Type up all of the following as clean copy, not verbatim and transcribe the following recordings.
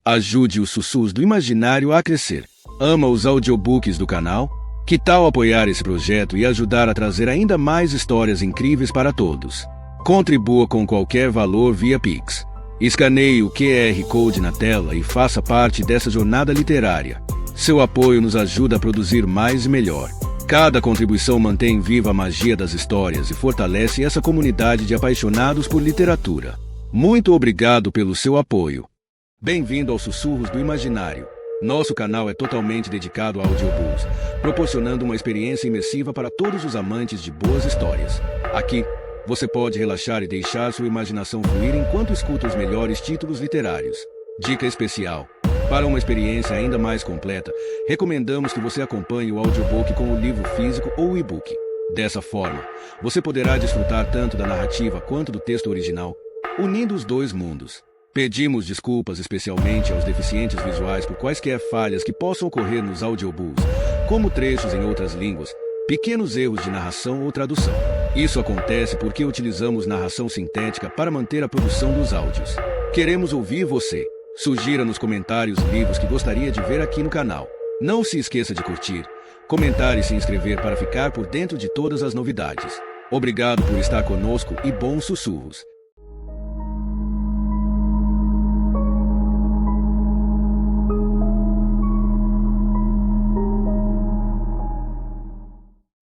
Ajude os Sussurros do Imaginário a crescer. Ama os audiobooks do canal? Que tal apoiar esse projeto e ajudar a trazer ainda mais histórias incríveis para todos? Contribua com qualquer valor via Pix. Escaneie o QR Code na tela e faça parte dessa jornada literária. Seu apoio nos ajuda a produzir mais e melhor. Cada contribuição mantém viva a magia das histórias e fortalece essa comunidade de apaixonados por literatura. Muito obrigado pelo seu apoio. Bem-vindo aos Sussurros do Imaginário. Nosso canal é totalmente dedicado a audiobooks, proporcionando uma experiência imersiva para todos os amantes de boas histórias. Aqui, você pode relaxar e deixar sua imaginação fluir enquanto escuta os melhores títulos literários. Dica especial: para uma experiência ainda mais completa, recomendamos que você acompanhe o audiobook com o livro físico ou e-book. Dessa forma, você poderá desfrutar tanto da narrativa quanto do texto original, unindo os dois mundos. Pedimos desculpas especialmente aos deficientes visuais por quaisquer falhas que possam ocorrer nos audiobooks, como trechos em outras línguas, pequenos erros de narração ou tradução. Isso acontece porque utilizamos narração sintética para manter a produção dos áudios. Queremos ouvir você. Sugira nos comentários livros que gostaria de ver aqui no canal. Não se esqueça de curtir, comentar e se inscrever para ficar por dentro de todas as novidades. Obrigado por estar conosco e bons sussurros.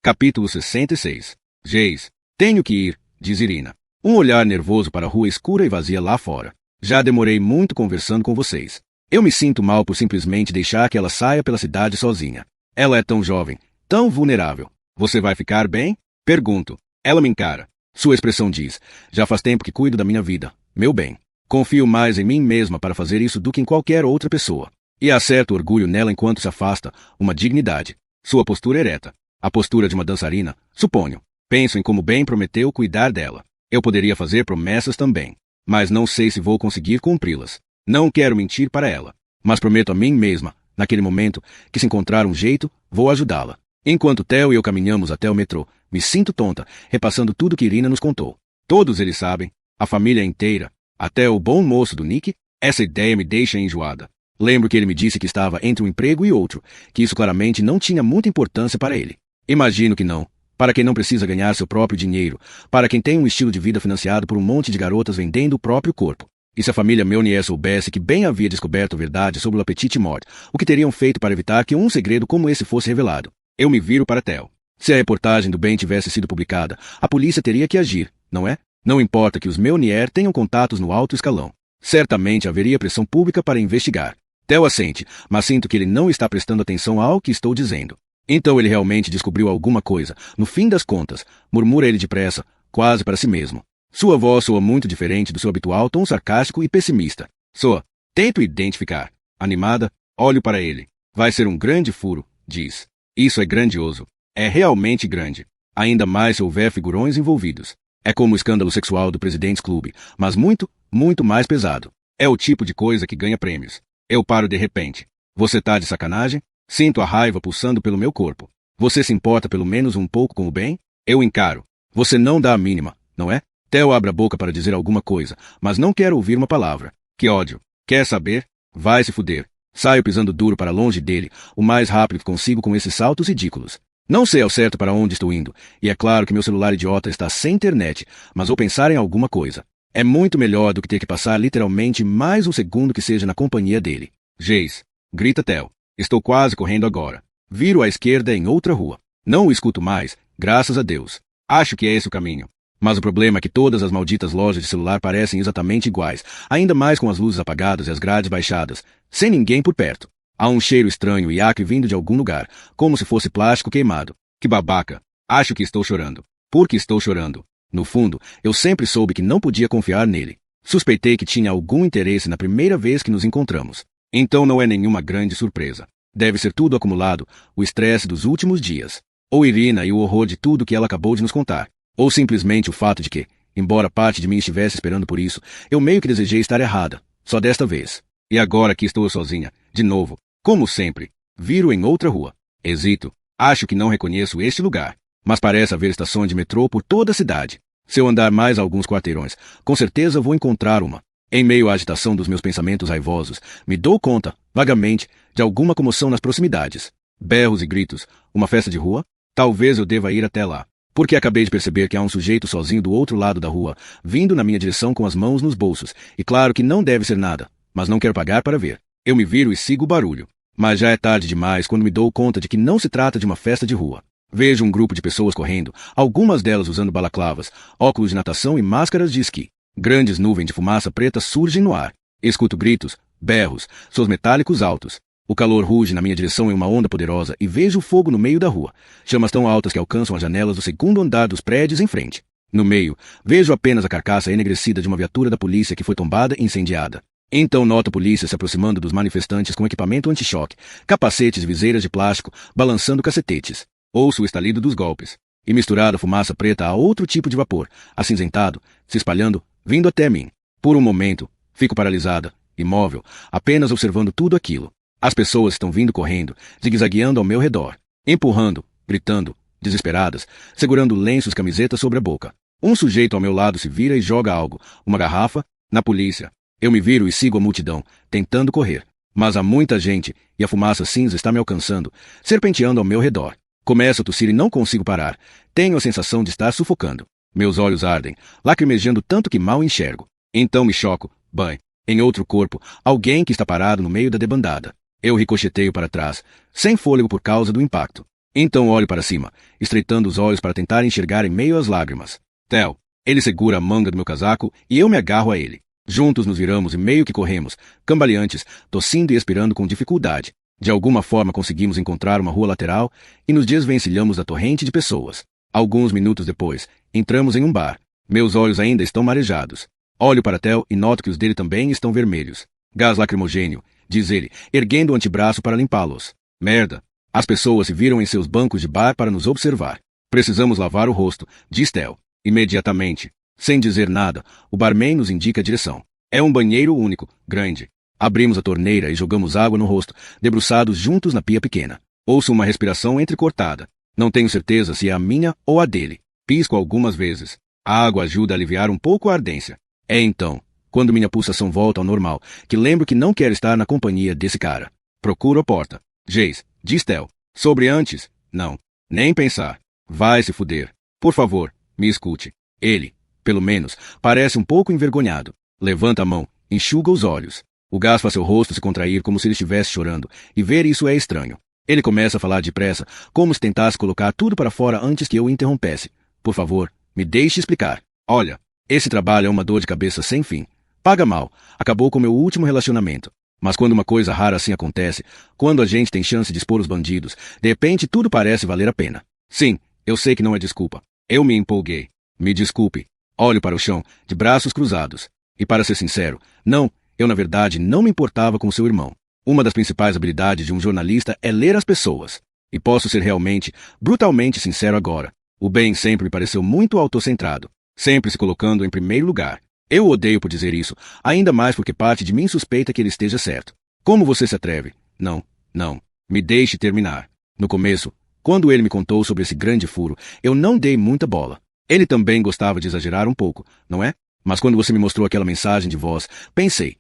Capítulo 66. Geis. Tenho que ir, diz Irina. Um olhar nervoso para a rua escura e vazia lá fora. Já demorei muito conversando com vocês. Eu me sinto mal por simplesmente deixar que ela saia pela cidade sozinha. Ela é tão jovem, tão vulnerável. Você vai ficar bem? Pergunto. Ela me encara. Sua expressão diz: já faz tempo que cuido da minha vida, meu bem. Confio mais em mim mesma para fazer isso do que em qualquer outra pessoa. E há certo orgulho nela enquanto se afasta, uma dignidade. Sua postura ereta. A postura de uma dançarina, suponho. Penso em como bem prometeu cuidar dela. Eu poderia fazer promessas também, mas não sei se vou conseguir cumpri-las. Não quero mentir para ela, mas prometo a mim mesma, naquele momento, que se encontrar um jeito, vou ajudá-la. Enquanto Theo e eu caminhamos até o metrô, me sinto tonta, repassando tudo que Irina nos contou. Todos eles sabem, a família inteira, até o bom moço do Nick. Essa ideia me deixa enjoada. Lembro que ele me disse que estava entre um emprego e outro, que isso claramente não tinha muita importância para ele. Imagino que não. Para quem não precisa ganhar seu próprio dinheiro, para quem tem um estilo de vida financiado por um monte de garotas vendendo o próprio corpo. E se a família Meunier soubesse que bem havia descoberto a verdade sobre o Apetite Mort, o que teriam feito para evitar que um segredo como esse fosse revelado? Eu me viro para Theo. Se a reportagem do bem tivesse sido publicada, a polícia teria que agir, não é? Não importa que os Meunier tenham contatos no alto escalão. Certamente haveria pressão pública para investigar. Theo assente, mas sinto que ele não está prestando atenção ao que estou dizendo. Então ele realmente descobriu alguma coisa, no fim das contas, murmura ele depressa, quase para si mesmo. Sua voz soa muito diferente do seu habitual tom sarcástico e pessimista. Soa. Tento identificar. Animada, olho para ele. Vai ser um grande furo, diz. Isso é grandioso. É realmente grande. Ainda mais se houver figurões envolvidos. É como o escândalo sexual do President's Club, mas muito, muito mais pesado. É o tipo de coisa que ganha prêmios. Eu paro de repente. Você tá de sacanagem? Sinto a raiva pulsando pelo meu corpo. Você se importa pelo menos um pouco com o bem? Eu encaro. Você não dá a mínima, não é? Theo abre a boca para dizer alguma coisa, mas não quero ouvir uma palavra. Que ódio. Quer saber? Vai se fuder. Saio pisando duro para longe dele, o mais rápido que consigo com esses saltos ridículos. Não sei ao certo para onde estou indo, e é claro que meu celular idiota está sem internet, mas vou pensar em alguma coisa. É muito melhor do que ter que passar literalmente mais um segundo que seja na companhia dele. Geis. Grita Theo. Estou quase correndo agora. Viro à esquerda em outra rua. Não o escuto mais, graças a Deus. Acho que é esse o caminho. Mas o problema é que todas as malditas lojas de celular parecem exatamente iguais, ainda mais com as luzes apagadas e as grades baixadas, sem ninguém por perto. Há um cheiro estranho e acre vindo de algum lugar, como se fosse plástico queimado. Que babaca. Acho que estou chorando. Por que estou chorando? No fundo, eu sempre soube que não podia confiar nele. Suspeitei que tinha algum interesse na primeira vez que nos encontramos. Então não é nenhuma grande surpresa. Deve ser tudo acumulado, o estresse dos últimos dias. Ou Irina e o horror de tudo que ela acabou de nos contar. Ou simplesmente o fato de que, embora parte de mim estivesse esperando por isso, eu meio que desejei estar errada. Só desta vez. E agora que estou sozinha, de novo, como sempre, viro em outra rua. Hesito. Acho que não reconheço este lugar. Mas parece haver estações de metrô por toda a cidade. Se eu andar mais alguns quarteirões, com certeza vou encontrar uma. Em meio à agitação dos meus pensamentos raivosos, me dou conta, vagamente, de alguma comoção nas proximidades. Berros e gritos. Uma festa de rua? Talvez eu deva ir até lá, porque acabei de perceber que há um sujeito sozinho do outro lado da rua, vindo na minha direção com as mãos nos bolsos, e claro que não deve ser nada, mas não quero pagar para ver. Eu me viro e sigo o barulho. Mas já é tarde demais quando me dou conta de que não se trata de uma festa de rua. Vejo um grupo de pessoas correndo, algumas delas usando balaclavas, óculos de natação e máscaras de esqui. Grandes nuvens de fumaça preta surgem no ar. Escuto gritos, berros, sons metálicos altos. O calor ruge na minha direção em uma onda poderosa e vejo o fogo no meio da rua. Chamas tão altas que alcançam as janelas do segundo andar dos prédios em frente. No meio, vejo apenas a carcaça enegrecida de uma viatura da polícia que foi tombada e incendiada. Então noto a polícia se aproximando dos manifestantes com equipamento anti-choque, capacetes e viseiras de plástico, balançando cacetetes. Ouço o estalido dos golpes. E misturada a fumaça preta a outro tipo de vapor, acinzentado, se espalhando, vindo até mim. Por um momento, fico paralisada, imóvel, apenas observando tudo aquilo. As pessoas estão vindo correndo, zigue-zagueando ao meu redor, empurrando, gritando, desesperadas, segurando lenços e camisetas sobre a boca. Um sujeito ao meu lado se vira e joga algo, uma garrafa, na polícia. Eu me viro e sigo a multidão, tentando correr. Mas há muita gente, e a fumaça cinza está me alcançando, serpenteando ao meu redor. Começo a tossir e não consigo parar. Tenho a sensação de estar sufocando. Meus olhos ardem, lacrimejando tanto que mal enxergo. Então me choco, bem, em outro corpo, alguém que está parado no meio da debandada. Eu ricocheteio para trás, sem fôlego por causa do impacto. Então olho para cima, estreitando os olhos para tentar enxergar em meio às lágrimas. Theo. Ele segura a manga do meu casaco e eu me agarro a ele. Juntos nos viramos e meio que corremos, cambaleantes, tossindo e expirando com dificuldade. De alguma forma conseguimos encontrar uma rua lateral e nos desvencilhamos da torrente de pessoas. Alguns minutos depois, entramos em um bar. Meus olhos ainda estão marejados. Olho para Theo e noto que os dele também estão vermelhos. Gás lacrimogênio, diz ele, erguendo o antebraço para limpá-los. Merda. As pessoas se viram em seus bancos de bar para nos observar. Precisamos lavar o rosto, diz Theo. Imediatamente. Sem dizer nada, o barman nos indica a direção. É um banheiro único, grande. Abrimos a torneira e jogamos água no rosto, debruçados juntos na pia pequena. Ouço uma respiração entrecortada. Não tenho certeza se é a minha ou a dele. Pisco algumas vezes. A água ajuda a aliviar um pouco a ardência. É então, quando minha pulsação volta ao normal, que lembro que não quero estar na companhia desse cara. Procuro a porta. Jace, diz Theo. Sobre antes? Não. Nem pensar. Vai se fuder. Por favor, me escute. Ele, pelo menos, parece um pouco envergonhado. Levanta a mão, enxuga os olhos. O gás faz seu rosto se contrair como se ele estivesse chorando, e ver isso é estranho. Ele começa a falar depressa, como se tentasse colocar tudo para fora antes que eu o interrompesse. Por favor, me deixe explicar. Olha, esse trabalho é uma dor de cabeça sem fim. Paga mal, acabou com meu último relacionamento. Mas quando uma coisa rara assim acontece, quando a gente tem chance de expor os bandidos, de repente tudo parece valer a pena. Sim, eu sei que não é desculpa. Eu me empolguei. Me desculpe. Olho para o chão, de braços cruzados. E para ser sincero, não, eu na verdade não me importava com seu irmão. Uma das principais habilidades de um jornalista é ler as pessoas. E posso ser realmente, brutalmente sincero agora. O Ben sempre me pareceu muito autocentrado, sempre se colocando em primeiro lugar. Eu o odeio por dizer isso, ainda mais porque parte de mim suspeita que ele esteja certo. Como você se atreve? Não, não. Me deixe terminar. No começo, quando ele me contou sobre esse grande furo, eu não dei muita bola. Ele também gostava de exagerar um pouco, não é? Mas quando você me mostrou aquela mensagem de voz, pensei,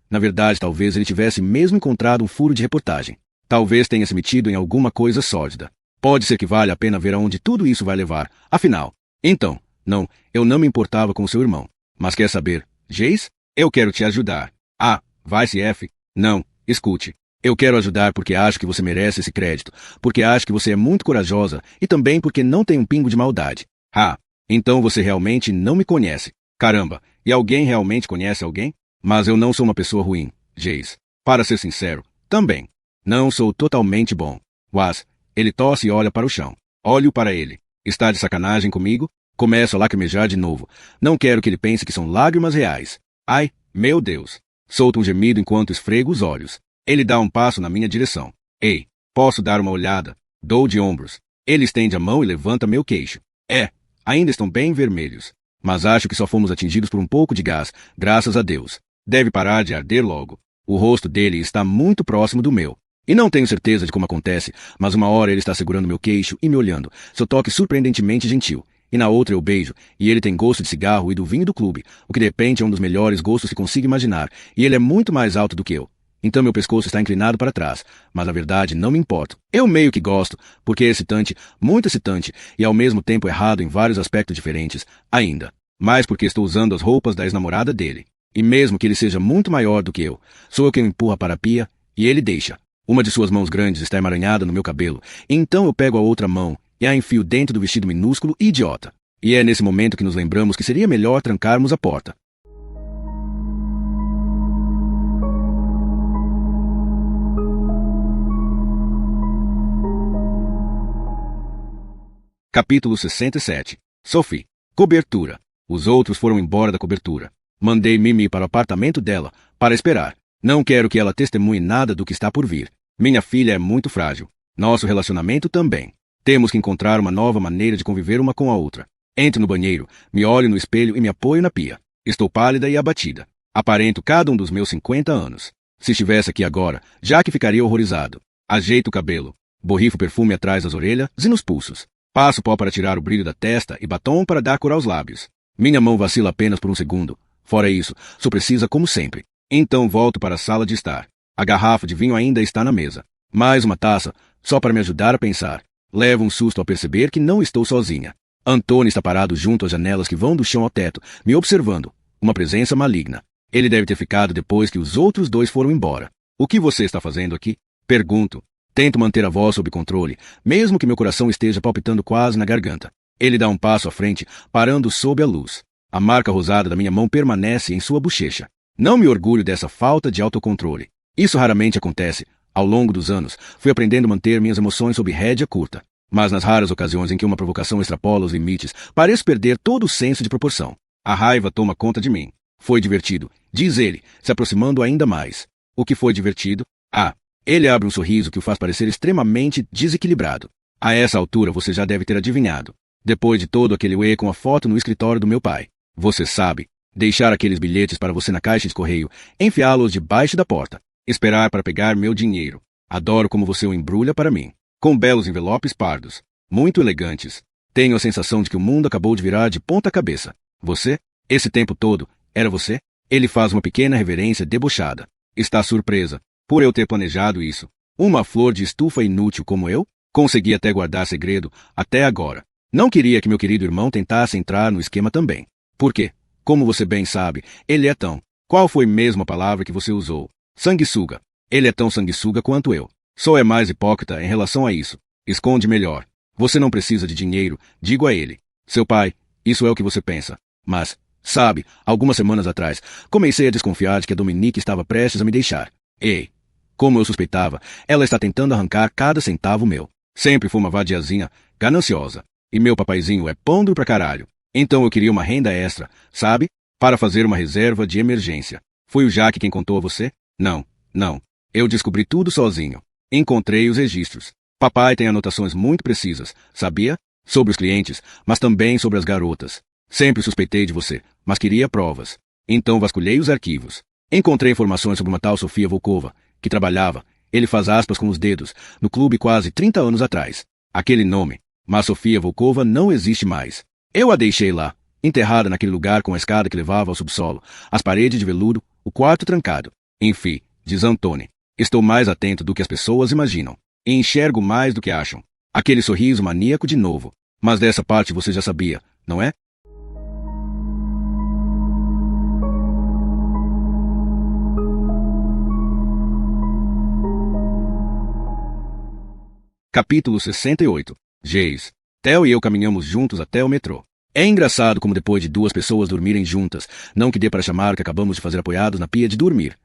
na verdade talvez ele tivesse mesmo encontrado um furo de reportagem. Talvez tenha se metido em alguma coisa sórdida. Pode ser que valha a pena ver aonde tudo isso vai levar, afinal. Então, não, eu não me importava com seu irmão. Mas quer saber, Jace? Eu quero te ajudar. Ah, vai-se F. Não, escute. Eu quero ajudar porque acho que você merece esse crédito, porque acho que você é muito corajosa e também porque não tem um pingo de maldade. Ah, então você realmente não me conhece. Caramba, e alguém realmente conhece alguém? Mas eu não sou uma pessoa ruim, Jace. Para ser sincero, também. Não sou totalmente bom. Was, ele tosse e olha para o chão. Olho para ele. Está de sacanagem comigo? Começo a lacrimejar de novo. Não quero que ele pense que são lágrimas reais. Ai, meu Deus. Solto um gemido enquanto esfrego os olhos. Ele dá um passo na minha direção. Ei, posso dar uma olhada? Dou de ombros. Ele estende a mão e levanta meu queixo. Ainda estão bem vermelhos. Mas acho que só fomos atingidos por um pouco de gás, graças a Deus. Deve parar de arder logo. O rosto dele está muito próximo do meu. E não tenho certeza de como acontece, mas uma hora ele está segurando meu queixo e me olhando, seu toque surpreendentemente gentil. e na outra eu beijo, e ele tem gosto de cigarro e do vinho do clube, o que de repente é um dos melhores gostos que consigo imaginar, e ele é muito mais alto do que eu. Então meu pescoço está inclinado para trás, mas na verdade não me importo. Eu meio que gosto, porque é excitante, muito excitante, e ao mesmo tempo errado em vários aspectos diferentes, ainda. Mais porque estou usando as roupas da ex-namorada dele. E mesmo que ele seja muito maior do que eu, sou eu quem o empurra para a pia, e ele deixa. Uma de suas mãos grandes está emaranhada no meu cabelo, então eu pego a outra mão e a enfio dentro do vestido minúsculo e idiota. E é nesse momento que nos lembramos que seria melhor trancarmos a porta. Capítulo 67. Sophie. Cobertura. Os outros foram embora da cobertura. Mandei Mimi para o apartamento dela, para esperar. Não quero que ela testemunhe nada do que está por vir. Minha filha é muito frágil. Nosso relacionamento também. Temos que encontrar uma nova maneira de conviver uma com a outra. Entro no banheiro, me olho no espelho e me apoio na pia. Estou pálida e abatida. Aparento cada um dos meus 50 anos. Se estivesse aqui agora, já que ficaria horrorizado. Ajeito o cabelo. Borrifo perfume atrás das orelhas e nos pulsos. Passo pó para tirar o brilho da testa e batom para dar cor aos lábios. Minha mão vacila apenas por um segundo. Fora isso, sou precisa como sempre. Então volto para a sala de estar. A garrafa de vinho ainda está na mesa. Mais uma taça, só para me ajudar a pensar. Levo um susto ao perceber que não estou sozinha. Antônio está parado junto às janelas que vão do chão ao teto, me observando. Uma presença maligna. Ele deve ter ficado depois que os outros dois foram embora. O que você está fazendo aqui? Pergunto. Tento manter a voz sob controle, mesmo que meu coração esteja palpitando quase na garganta. Ele dá um passo à frente, parando sob a luz. A marca rosada da minha mão permanece em sua bochecha. Não me orgulho dessa falta de autocontrole. Isso raramente acontece. Ao longo dos anos, fui aprendendo a manter minhas emoções sob rédea curta. Mas nas raras ocasiões em que uma provocação extrapola os limites, pareço perder todo o senso de proporção. A raiva toma conta de mim. Foi divertido, diz ele, se aproximando ainda mais. O que foi divertido? Ele abre um sorriso que o faz parecer extremamente desequilibrado. A essa altura você já deve ter adivinhado. Depois de todo aquele uê com a foto no escritório do meu pai. Você sabe, deixar aqueles bilhetes para você na caixa de correio, enfiá-los debaixo da porta, esperar para pegar meu dinheiro. Adoro como você o embrulha para mim, com belos envelopes pardos, muito elegantes. Tenho a sensação de que o mundo acabou de virar de ponta cabeça. Você? Esse tempo todo, era você? Ele faz uma pequena reverência debochada. Está surpresa por eu ter planejado isso. Uma flor de estufa inútil como eu? Consegui até guardar segredo, até agora. Não queria que meu querido irmão tentasse entrar no esquema também. Por quê? Como você bem sabe, ele é tão... Qual foi mesmo a palavra que você usou? Sanguessuga. Ele é tão sanguessuga quanto eu. Só é mais hipócrita em relação a isso. Esconde melhor. Você não precisa de dinheiro, digo a ele. Seu pai, isso é o que você pensa. Mas, sabe, algumas semanas atrás, comecei a desconfiar de que a Dominique estava prestes a me deixar. Ei, como eu suspeitava, ela está tentando arrancar cada centavo meu. Sempre foi uma vadiazinha, gananciosa. E meu papaizinho é pôndero pra caralho. Então eu queria uma renda extra, sabe? Para fazer uma reserva de emergência. Foi o Jaque quem contou a você? Não. Eu descobri tudo sozinho. Encontrei os registros. Papai tem anotações muito precisas, sabia? Sobre os clientes, mas também sobre as garotas. Sempre suspeitei de você, mas queria provas. Então vasculhei os arquivos. Encontrei informações sobre uma tal Sofia Volkova, que trabalhava, ele faz aspas com os dedos, no clube quase 30 anos atrás. Aquele nome, mas Sofia Volkova não existe mais. Eu a deixei lá, enterrada naquele lugar com a escada que levava ao subsolo, as paredes de veludo, o quarto trancado. Enfim, diz Antônio, estou mais atento do que as pessoas imaginam. E enxergo mais do que acham. Aquele sorriso maníaco de novo. Mas dessa parte você já sabia, não é? Capítulo 68. Geis. Theo e eu caminhamos juntos até o metrô. É engraçado como depois de duas pessoas dormirem juntas, não que dê para chamar o que acabamos de fazer apoiados na pia de dormir.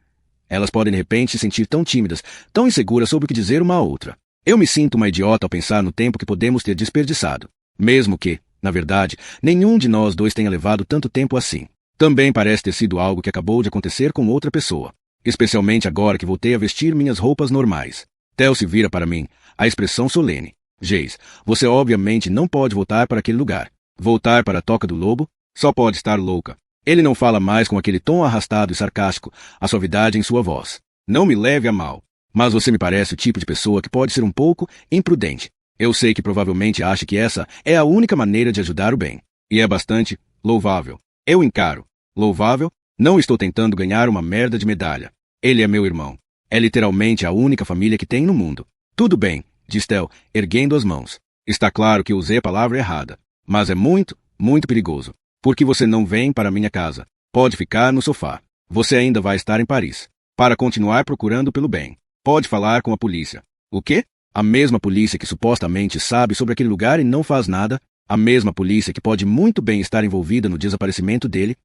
Elas podem de repente se sentir tão tímidas, tão inseguras sobre o que dizer uma à outra. Eu me sinto uma idiota ao pensar no tempo que podemos ter desperdiçado. Mesmo que, na verdade, nenhum de nós dois tenha levado tanto tempo assim. Também parece ter sido algo que acabou de acontecer com outra pessoa. Especialmente agora que voltei a vestir minhas roupas normais. Theo se vira para mim, a expressão solene. Geis, você obviamente não pode voltar para aquele lugar. Voltar para a Toca do Lobo? Só pode estar louca. Ele não fala mais com aquele tom arrastado e sarcástico, a suavidade em sua voz. Não me leve a mal. Mas você me parece o tipo de pessoa que pode ser um pouco imprudente. Eu sei que provavelmente acha que essa é a única maneira de ajudar o bem. E é bastante louvável. Eu encaro. Louvável? Não estou tentando ganhar uma merda de medalha. Ele é meu irmão. É literalmente a única família que tem no mundo. Tudo bem, diz Tel, erguendo as mãos. Está claro que usei a palavra errada. Mas é muito, muito perigoso. Por que você não vem para minha casa? Pode ficar no sofá. Você ainda vai estar em Paris. Para continuar procurando pelo bem. Pode falar com a polícia. O quê? A mesma polícia que supostamente sabe sobre aquele lugar e não faz nada? A mesma polícia que pode muito bem estar envolvida no desaparecimento dele?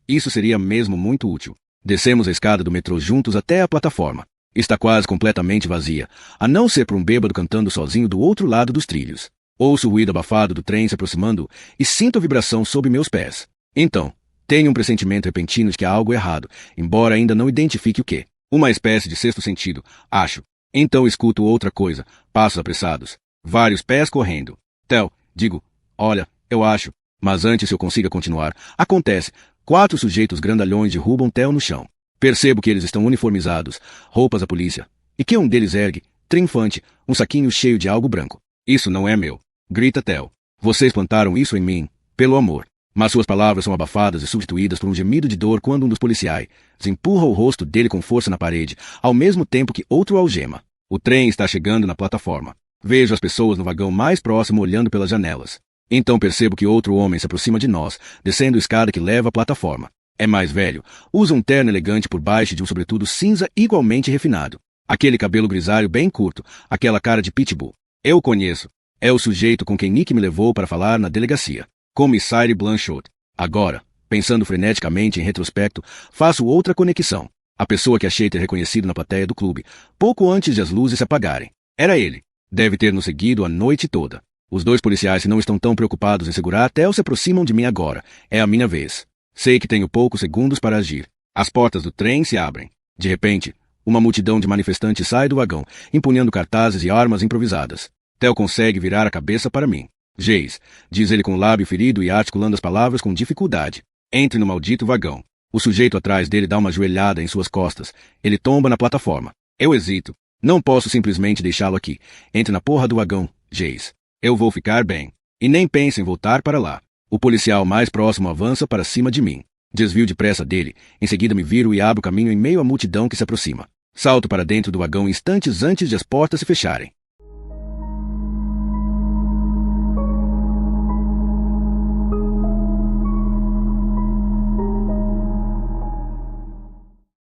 Isso seria mesmo muito útil. Descemos a escada do metrô juntos até a plataforma. Está quase completamente vazia, a não ser por um bêbado cantando sozinho do outro lado dos trilhos. Ouço o ruído abafado do trem se aproximando e sinto a vibração sob meus pés. Então, tenho um pressentimento repentino de que há algo errado, embora ainda não identifique o que. Uma espécie de sexto sentido, acho. Então escuto outra coisa, passos apressados. Vários pés correndo. Tel, digo, olha, eu acho. Mas antes eu consiga continuar, acontece. 4 sujeitos grandalhões derrubam Tel no chão. Percebo que eles estão uniformizados, roupas da polícia, e que um deles ergue, triunfante, um saquinho cheio de algo branco. Isso não é meu, grita Tel. Vocês plantaram isso em mim, pelo amor. Mas suas palavras são abafadas e substituídas por um gemido de dor quando um dos policiais empurra o rosto dele com força na parede, ao mesmo tempo que outro algema. O trem está chegando na plataforma. Vejo as pessoas no vagão mais próximo olhando pelas janelas. Então percebo que outro homem se aproxima de nós, descendo a escada que leva à plataforma. É mais velho, usa um terno elegante por baixo de um sobretudo cinza igualmente refinado. Aquele cabelo grisalho bem curto, aquela cara de pitbull. Eu o conheço. É o sujeito com quem Nick me levou para falar na delegacia. Comissário Blanchot. Agora, pensando freneticamente em retrospecto, faço outra conexão. A pessoa que achei ter reconhecido na plateia do clube, pouco antes de as luzes se apagarem. Era ele. Deve ter nos seguido a noite toda. Os 2 policiais não estão tão preocupados em segurar até se aproximam de mim agora. É a minha vez. Sei que tenho poucos segundos para agir. As portas do trem se abrem. De repente, uma multidão de manifestantes sai do vagão, empunhando cartazes e armas improvisadas. Tel consegue virar a cabeça para mim. Geis, diz ele com o lábio ferido e articulando as palavras com dificuldade. Entre no maldito vagão. O sujeito atrás dele dá uma joelhada em suas costas. Ele tomba na plataforma. Eu hesito. Não posso simplesmente deixá-lo aqui. Entre na porra do vagão, Geis. Eu vou ficar bem. E nem pense em voltar para lá. O policial mais próximo avança para cima de mim. Desvio depressa dele. Em seguida me viro e abro caminho em meio à multidão que se aproxima. Salto para dentro do vagão instantes antes de as portas se fecharem.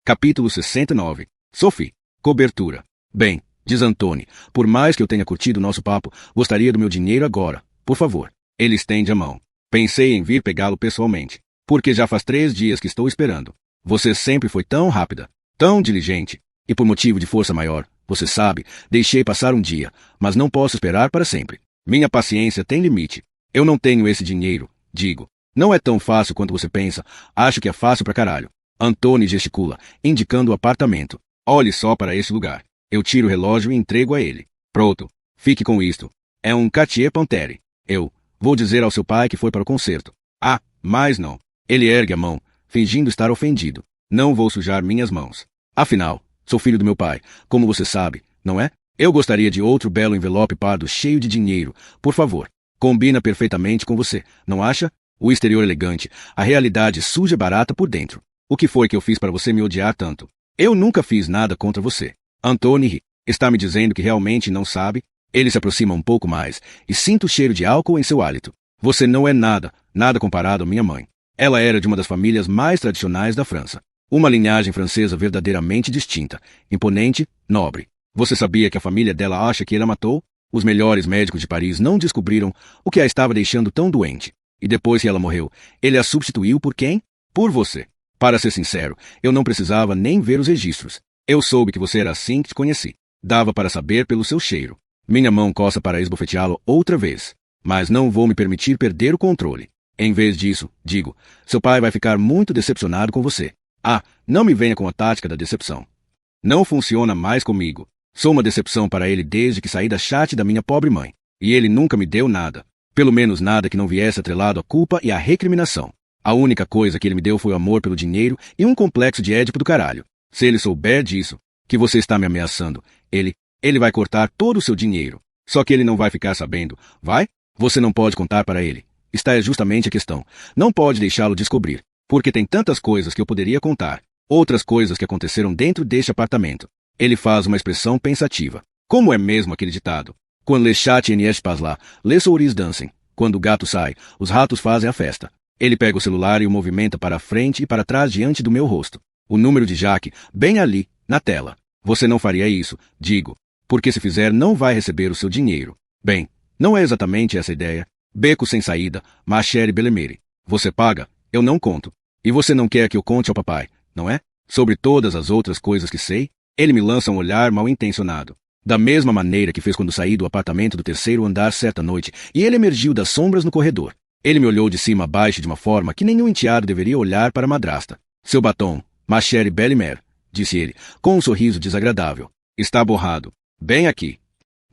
Capítulo 69. Sophie. Cobertura. Bem, diz Antônio, por mais que eu tenha curtido nosso papo, gostaria do meu dinheiro agora. Por favor. Ele estende a mão. Pensei em vir pegá-lo pessoalmente. Porque já faz 3 dias que estou esperando. Você sempre foi tão rápida, tão diligente. E por motivo de força maior, você sabe, deixei passar um dia, mas não posso esperar para sempre. Minha paciência tem limite. Eu não tenho esse dinheiro, digo. Não é tão fácil quanto você pensa. Acho que é fácil pra caralho. Antônio gesticula, indicando o apartamento. Olhe só para esse lugar. Eu tiro o relógio e entrego a ele. Pronto. Fique com isto. É um Cartier Pantere. Eu vou dizer ao seu pai que foi para o concerto. Ah, mas não. Ele ergue a mão, fingindo estar ofendido. Não vou sujar minhas mãos. Afinal, sou filho do meu pai, como você sabe, não é? Eu gostaria de outro belo envelope pardo cheio de dinheiro. Por favor. Combina perfeitamente com você, não acha? O exterior elegante, a realidade suja e barata por dentro. O que foi que eu fiz para você me odiar tanto? Eu nunca fiz nada contra você. Antônio ri. Está me dizendo que realmente não sabe? Ele se aproxima um pouco mais e sinto o cheiro de álcool em seu hálito. Você não é nada, nada comparado à minha mãe. Ela era de uma das famílias mais tradicionais da França. Uma linhagem francesa verdadeiramente distinta, imponente, nobre. Você sabia que a família dela acha que ele a matou? Os melhores médicos de Paris não descobriram o que a estava deixando tão doente. E depois que ela morreu, ele a substituiu por quem? Por você. Para ser sincero, eu não precisava nem ver os registros. Eu soube que você era assim que te conheci. Dava para saber pelo seu cheiro. Minha mão coça para esbofeteá-lo outra vez. Mas não vou me permitir perder o controle. Em vez disso, digo, seu pai vai ficar muito decepcionado com você. Ah, não me venha com a tática da decepção. Não funciona mais comigo. Sou uma decepção para ele desde que saí da chat da minha pobre mãe. E ele nunca me deu nada. Pelo menos nada que não viesse atrelado à culpa e à recriminação. A única coisa que ele me deu foi o amor pelo dinheiro e um complexo de Édipo do caralho. Se ele souber disso, que você está me ameaçando, ele vai cortar todo o seu dinheiro. Só que ele não vai ficar sabendo, vai? Você não pode contar para ele. Esta é justamente a questão. Não pode deixá-lo descobrir. Porque tem tantas coisas que eu poderia contar. Outras coisas que aconteceram dentro deste apartamento. Ele faz uma expressão pensativa. Como é mesmo aquele ditado? Quando le chat n'est pas là, les souris dancem. Quando o gato sai, os ratos fazem a festa. Ele pega o celular e o movimenta para a frente e para trás diante do meu rosto. O número de Jack, bem ali, na tela. Você não faria isso, digo. Porque se fizer, não vai receber o seu dinheiro. Bem, não é exatamente essa a ideia. Beco sem saída, ma chère Bellemere. Você paga, eu não conto. E você não quer que eu conte ao papai, não é? Sobre todas as outras coisas que sei? Ele me lança um olhar mal intencionado. Da mesma maneira que fez quando saí do apartamento do terceiro andar certa noite, e ele emergiu das sombras no corredor. Ele me olhou de cima a baixo de uma forma que nenhum enteado deveria olhar para a madrasta. Seu batom, ma chère Bellemere, disse ele, com um sorriso desagradável. Está borrado. Bem aqui.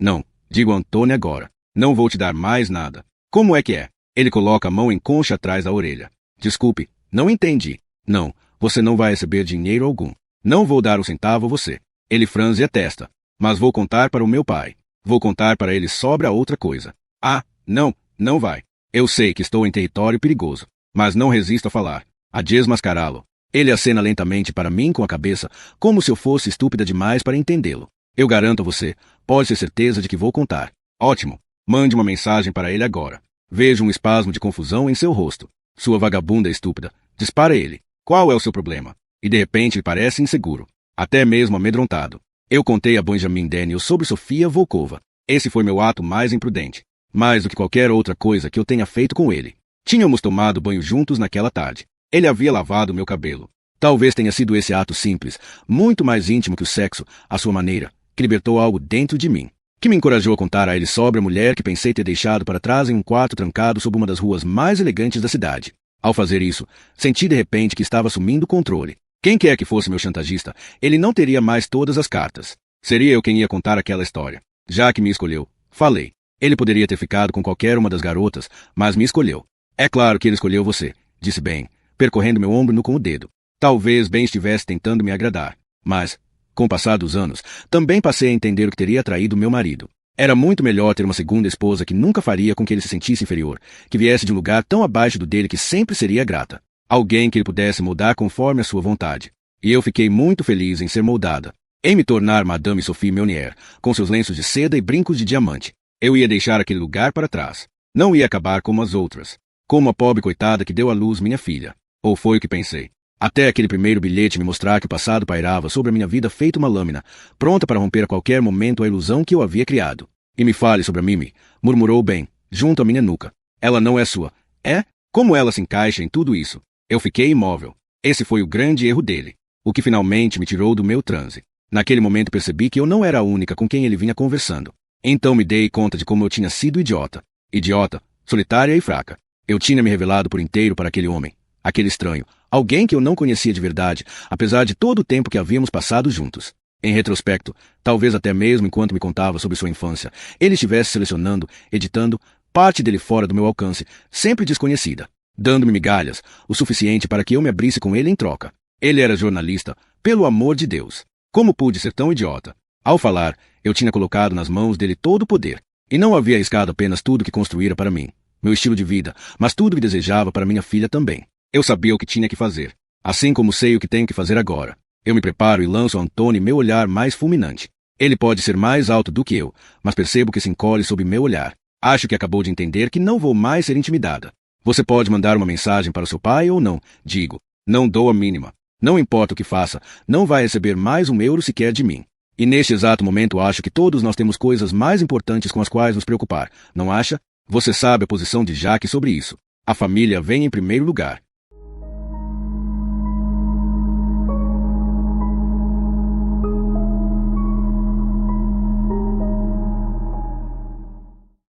Não, digo a Antônia agora. Não vou te dar mais nada. Como é que é? Ele coloca a mão em concha atrás da orelha. Desculpe, não entendi. Não, você não vai receber dinheiro algum. Não vou dar um centavo a você. Ele franze a testa. Mas vou contar para o meu pai. Vou contar para ele sobre a outra coisa. Ah, não, não vai. Eu sei que estou em território perigoso, mas não resisto a falar, a desmascará-lo. Ele acena lentamente para mim com a cabeça, como se eu fosse estúpida demais para entendê-lo. Eu garanto a você, pode ter certeza de que vou contar. Ótimo. Mande uma mensagem para ele agora. Vejo um espasmo de confusão em seu rosto. Sua vagabunda estúpida. Dispara ele. Qual é o seu problema? E de repente ele parece inseguro, até mesmo amedrontado. Eu contei a Benjamin Daniel sobre Sofia Volkova. Esse foi meu ato mais imprudente. Mais do que qualquer outra coisa que eu tenha feito com ele. Tínhamos tomado banho juntos naquela tarde. Ele havia lavado meu cabelo. Talvez tenha sido esse ato simples, muito mais íntimo que o sexo, à sua maneira, que libertou algo dentro de mim, que me encorajou a contar a ele sobre a mulher que pensei ter deixado para trás em um quarto trancado sob uma das ruas mais elegantes da cidade. Ao fazer isso, senti de repente que estava assumindo o controle. Quem quer que fosse meu chantagista, ele não teria mais todas as cartas. Seria eu quem ia contar aquela história. Já que me escolheu, falei. Ele poderia ter ficado com qualquer uma das garotas, mas me escolheu. É claro que ele escolheu você, disse Ben, percorrendo meu ombro com o dedo. Talvez Ben estivesse tentando me agradar, mas, com o passar dos anos, também passei a entender o que teria atraído meu marido. Era muito melhor ter uma segunda esposa que nunca faria com que ele se sentisse inferior, que viesse de um lugar tão abaixo do dele que sempre seria grata. Alguém que ele pudesse moldar conforme a sua vontade. E eu fiquei muito feliz em ser moldada. Em me tornar Madame Sophie Meunier, com seus lenços de seda e brincos de diamante. Eu ia deixar aquele lugar para trás. Não ia acabar como as outras. Como a pobre coitada que deu à luz minha filha. Ou foi o que pensei. Até aquele primeiro bilhete me mostrar que o passado pairava sobre a minha vida feito uma lâmina, pronta para romper a qualquer momento a ilusão que eu havia criado. E me fale sobre a Mimi, murmurou Ben, junto à minha nuca. Ela não é sua. É? Como ela se encaixa em tudo isso? Eu fiquei imóvel. Esse foi o grande erro dele. O que finalmente me tirou do meu transe. Naquele momento percebi que eu não era a única com quem ele vinha conversando. Então me dei conta de como eu tinha sido idiota. Idiota, solitária e fraca. Eu tinha me revelado por inteiro para aquele homem. Aquele estranho. Alguém que eu não conhecia de verdade, apesar de todo o tempo que havíamos passado juntos. Em retrospecto, talvez até mesmo enquanto me contava sobre sua infância, ele estivesse selecionando, editando, parte dele fora do meu alcance, sempre desconhecida. Dando-me migalhas, o suficiente para que eu me abrisse com ele em troca. Ele era jornalista, pelo amor de Deus. Como pude ser tão idiota? Ao falar, eu tinha colocado nas mãos dele todo o poder. E não havia arriscado apenas tudo que construíra para mim, meu estilo de vida, mas tudo que desejava para minha filha também. Eu sabia o que tinha que fazer, assim como sei o que tenho que fazer agora. Eu me preparo e lanço a Antônio meu olhar mais fulminante. Ele pode ser mais alto do que eu, mas percebo que se encolhe sob meu olhar. Acho que acabou de entender que não vou mais ser intimidada. Você pode mandar uma mensagem para o seu pai ou não, digo. Não dou a mínima. Não importa o que faça, não vai receber mais €1 sequer de mim. E neste exato momento acho que todos nós temos coisas mais importantes com as quais nos preocupar, não acha? Você sabe a posição de Jack sobre isso. A família vem em primeiro lugar.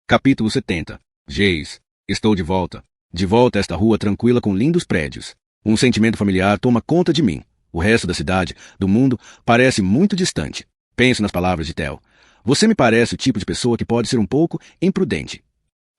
Capítulo 70. Geis. Estou de volta. De volta a esta rua tranquila com lindos prédios. Um sentimento familiar toma conta de mim. O resto da cidade, do mundo, parece muito distante. Penso nas palavras de Theo. Você me parece o tipo de pessoa que pode ser um pouco imprudente.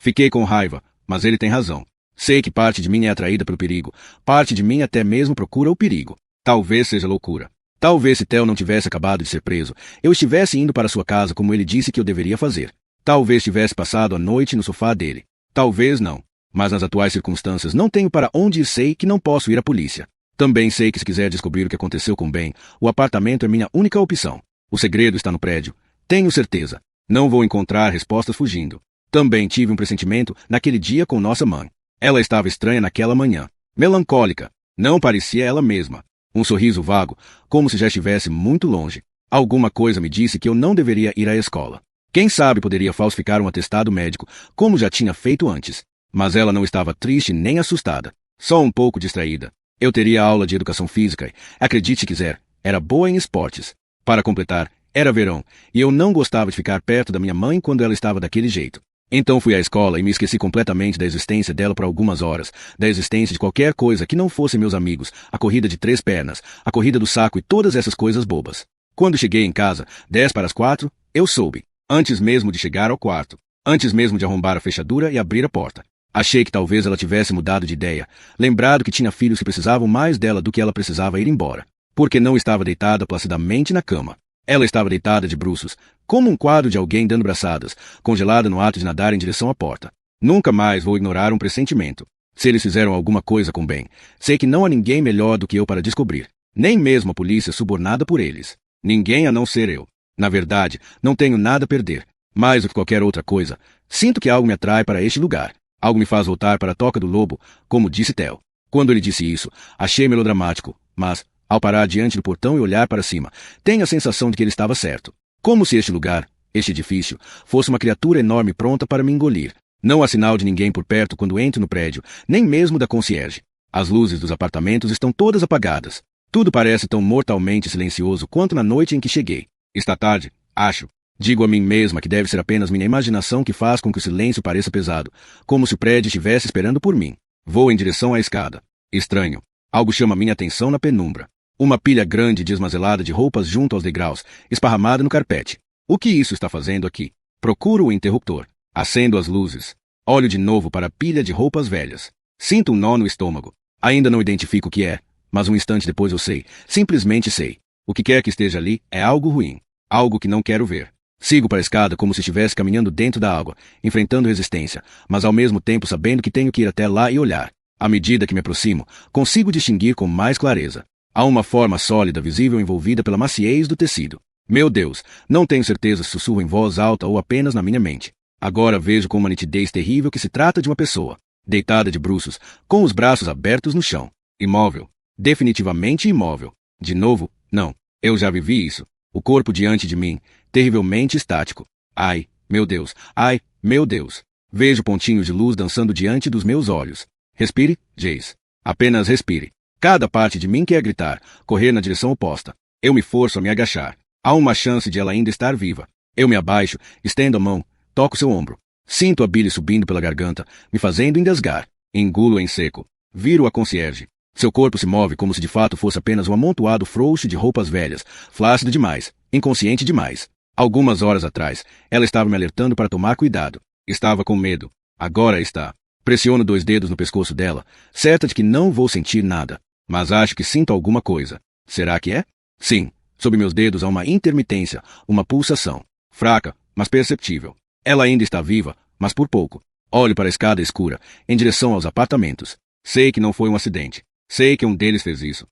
Fiquei com raiva, mas ele tem razão. Sei que parte de mim é atraída pelo perigo. Parte de mim até mesmo procura o perigo. Talvez seja loucura. Talvez se Theo não tivesse acabado de ser preso, eu estivesse indo para sua casa como ele disse que eu deveria fazer. Talvez tivesse passado a noite no sofá dele. Talvez não. Mas nas atuais circunstâncias não tenho para onde ir, sei que não posso ir à polícia. Também sei que se quiser descobrir o que aconteceu com Ben, o apartamento é minha única opção. O segredo está no prédio. Tenho certeza. Não vou encontrar respostas fugindo. Também tive um pressentimento naquele dia com nossa mãe. Ela estava estranha naquela manhã. Melancólica. Não parecia ela mesma. Um sorriso vago, como se já estivesse muito longe. Alguma coisa me disse que eu não deveria ir à escola. Quem sabe poderia falsificar um atestado médico, como já tinha feito antes. Mas ela não estava triste nem assustada. Só um pouco distraída. Eu teria aula de educação física e, acredite se quiser, era boa em esportes. Para completar, era verão, e eu não gostava de ficar perto da minha mãe quando ela estava daquele jeito. Então fui à escola e me esqueci completamente da existência dela por algumas horas, da existência de qualquer coisa que não fosse meus amigos, a corrida de 3 pernas, a corrida do saco e todas essas coisas bobas. Quando cheguei em casa, 4:10, eu soube. Antes mesmo de chegar ao quarto. Antes mesmo de arrombar a fechadura e abrir a porta. Achei que talvez ela tivesse mudado de ideia, lembrado que tinha filhos que precisavam mais dela do que ela precisava ir embora. Porque não estava deitada placidamente na cama. Ela estava deitada de bruços, como um quadro de alguém dando braçadas, congelada no ato de nadar em direção à porta. Nunca mais vou ignorar um pressentimento. Se eles fizeram alguma coisa com Ben, sei que não há ninguém melhor do que eu para descobrir. Nem mesmo a polícia subornada por eles. Ninguém a não ser eu. Na verdade, não tenho nada a perder. Mais do que qualquer outra coisa, sinto que algo me atrai para este lugar. Algo me faz voltar para a Toca do Lobo, como disse Theo. Quando ele disse isso, achei melodramático, mas, ao parar diante do portão e olhar para cima, tenho a sensação de que ele estava certo. Como se este lugar, este edifício, fosse uma criatura enorme pronta para me engolir. Não há sinal de ninguém por perto quando entro no prédio, nem mesmo da concierge. As luzes dos apartamentos estão todas apagadas. Tudo parece tão mortalmente silencioso quanto na noite em que cheguei. Está tarde, acho. Digo a mim mesma que deve ser apenas minha imaginação que faz com que o silêncio pareça pesado, como se o prédio estivesse esperando por mim. Vou em direção à escada. Estranho. Algo chama minha atenção na penumbra. Uma pilha grande e desmazelada de roupas junto aos degraus, esparramada no carpete. O que isso está fazendo aqui? Procuro o interruptor. Acendo as luzes. Olho de novo para a pilha de roupas velhas. Sinto um nó no estômago. Ainda não identifico o que é, mas um instante depois eu sei. Simplesmente sei. O que quer que esteja ali é algo ruim. Algo que não quero ver. Sigo para a escada como se estivesse caminhando dentro da água, enfrentando resistência, mas ao mesmo tempo sabendo que tenho que ir até lá e olhar. À medida que me aproximo, consigo distinguir com mais clareza. Há uma forma sólida visível envolvida pela maciez do tecido. Meu Deus, não tenho certeza se sussurro em voz alta ou apenas na minha mente. Agora vejo com uma nitidez terrível que se trata de uma pessoa, deitada de bruços, com os braços abertos no chão. Imóvel. Definitivamente imóvel. De novo, não. Eu já vivi isso. O corpo diante de mim, terrivelmente estático. Ai, meu Deus, ai, meu Deus. Vejo pontinhos de luz dançando diante dos meus olhos. Respire, Jace. Apenas respire. Cada parte de mim quer gritar, correr na direção oposta. Eu me forço a me agachar. Há uma chance de ela ainda estar viva. Eu me abaixo, estendo a mão, toco seu ombro. Sinto a bile subindo pela garganta, me fazendo engasgar. Engulo em seco. Viro a concierge. Seu corpo se move como se de fato fosse apenas um amontoado frouxo de roupas velhas, flácido demais, inconsciente demais. Algumas horas atrás, ela estava me alertando para tomar cuidado. Estava com medo. Agora está. Pressiono 2 dedos no pescoço dela, certa de que não vou sentir nada. Mas acho que sinto alguma coisa. Será que é? Sim. Sob meus dedos há uma intermitência, uma pulsação. Fraca, mas perceptível. Ela ainda está viva, mas por pouco. Olho para a escada escura, em direção aos apartamentos. Sei que não foi um acidente. Sei que um deles fez isso.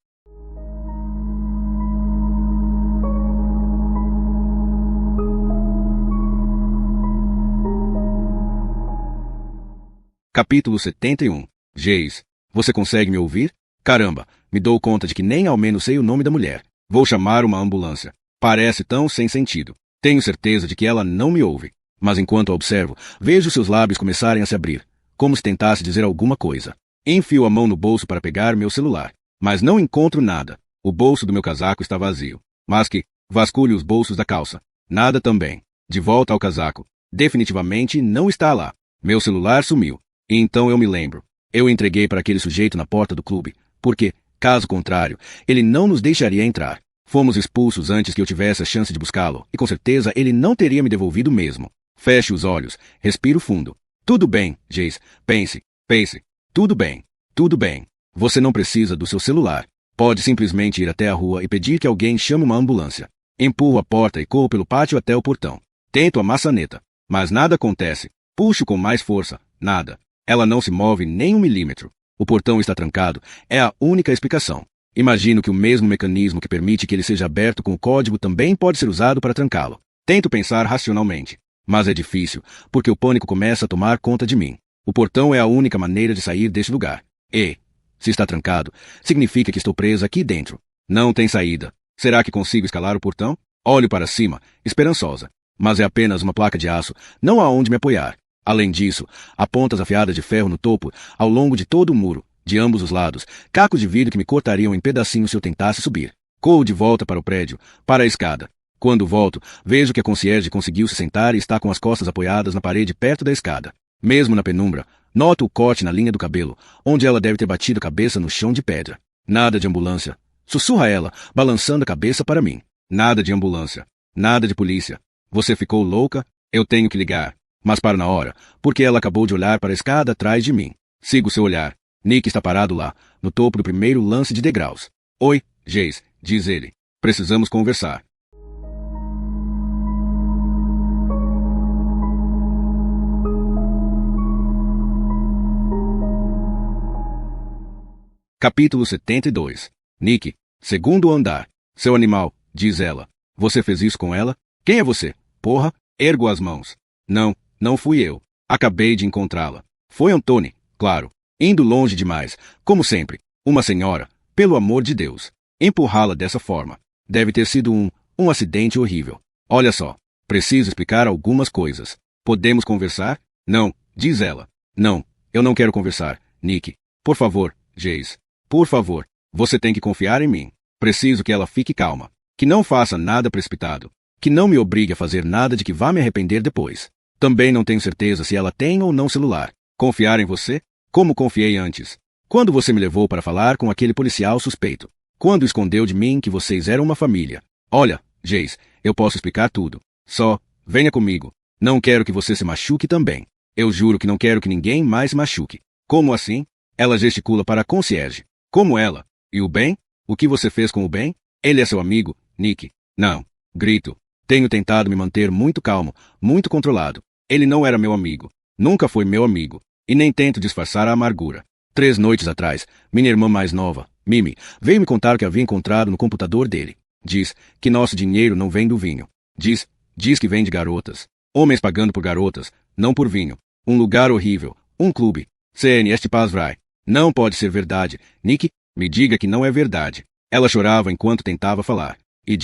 Capítulo 71. Jace, você consegue me ouvir? Caramba, me dou conta de que nem ao menos sei o nome da mulher. Vou chamar uma ambulância. Parece tão sem sentido. Tenho certeza de que ela não me ouve. Mas enquanto a observo, vejo seus lábios começarem a se abrir, como se tentasse dizer alguma coisa. Enfio a mão no bolso para pegar meu celular, mas não encontro nada. O bolso do meu casaco está vazio. Mas que vasculho os bolsos da calça. Nada também. De volta ao casaco. Definitivamente não está lá. Meu celular sumiu. E então eu me lembro. Eu entreguei para aquele sujeito na porta do clube, porque, caso contrário, ele não nos deixaria entrar. Fomos expulsos antes que eu tivesse a chance de buscá-lo, e com certeza ele não teria me devolvido mesmo. Feche os olhos, respiro fundo. Tudo bem, Jace. Pense. Tudo bem. Tudo bem. Você não precisa do seu celular. Pode simplesmente ir até a rua e pedir que alguém chame uma ambulância. Empurro a porta e corro pelo pátio até o portão. Tento a maçaneta. Mas nada acontece. Puxo com mais força. Nada. Ela não se move nem 1 milímetro. O portão está trancado. É a única explicação. Imagino que o mesmo mecanismo que permite que ele seja aberto com o código também pode ser usado para trancá-lo. Tento pensar racionalmente. Mas é difícil, porque o pânico começa a tomar conta de mim. O portão é a única maneira de sair deste lugar. E, se está trancado, significa que estou presa aqui dentro. Não tem saída. Será que consigo escalar o portão? Olho para cima, esperançosa. Mas é apenas uma placa de aço, não há onde me apoiar. Além disso, há pontas afiadas de ferro no topo, ao longo de todo o muro, de ambos os lados, cacos de vidro que me cortariam em pedacinhos se eu tentasse subir. Corro de volta para o prédio, para a escada. Quando volto, vejo que a concierge conseguiu se sentar e está com as costas apoiadas na parede perto da escada. Mesmo na penumbra, noto o corte na linha do cabelo, onde ela deve ter batido a cabeça no chão de pedra. Nada de ambulância. Sussurra ela, balançando a cabeça para mim. Nada de ambulância. Nada de polícia. Você ficou louca? Eu tenho que ligar. Mas paro na hora, porque ela acabou de olhar para a escada atrás de mim. Sigo seu olhar. Nick está parado lá, no topo do primeiro lance de degraus. Oi, Jace, diz ele. Precisamos conversar. Capítulo 72. Nick, segundo andar. Seu animal, diz ela. Você fez isso com ela? Quem é você? Porra, ergo as mãos. Não fui eu. Acabei de encontrá-la. Foi Anthony, claro. Indo longe demais, como sempre. Uma senhora, pelo amor de Deus. Empurrá-la dessa forma. Deve ter sido um acidente horrível. Olha só, preciso explicar algumas coisas. Podemos conversar? Não, diz ela. Não, eu não quero conversar, Nick. Por favor, Jace. Por favor, você tem que confiar em mim. Preciso que ela fique calma. Que não faça nada precipitado. Que não me obrigue a fazer nada de que vá me arrepender depois. Também não tenho certeza se ela tem ou não celular. Confiar em você? Como confiei antes. Quando você me levou para falar com aquele policial suspeito. Quando escondeu de mim que vocês eram uma família. Olha, Jace, eu posso explicar tudo. Só, venha comigo. Não quero que você se machuque também. Eu juro que não quero que ninguém mais se machuque. Como assim? Ela gesticula para a concierge. Como ela? E o Ben? O que você fez com o Ben? Ele é seu amigo, Nick? Não. Grito. Tenho tentado me manter muito calmo, muito controlado. Ele não era meu amigo. Nunca foi meu amigo. E nem tento disfarçar a amargura. 3 noites atrás, minha irmã mais nova, Mimi, veio me contar o que havia encontrado no computador dele. Diz que nosso dinheiro não vem do vinho. Diz que vem de garotas. Homens pagando por garotas, não por vinho. Um lugar horrível. Um clube. CN, este Pazvrai. Não pode ser verdade. Nick, me diga que não é verdade. Ela chorava enquanto tentava falar. E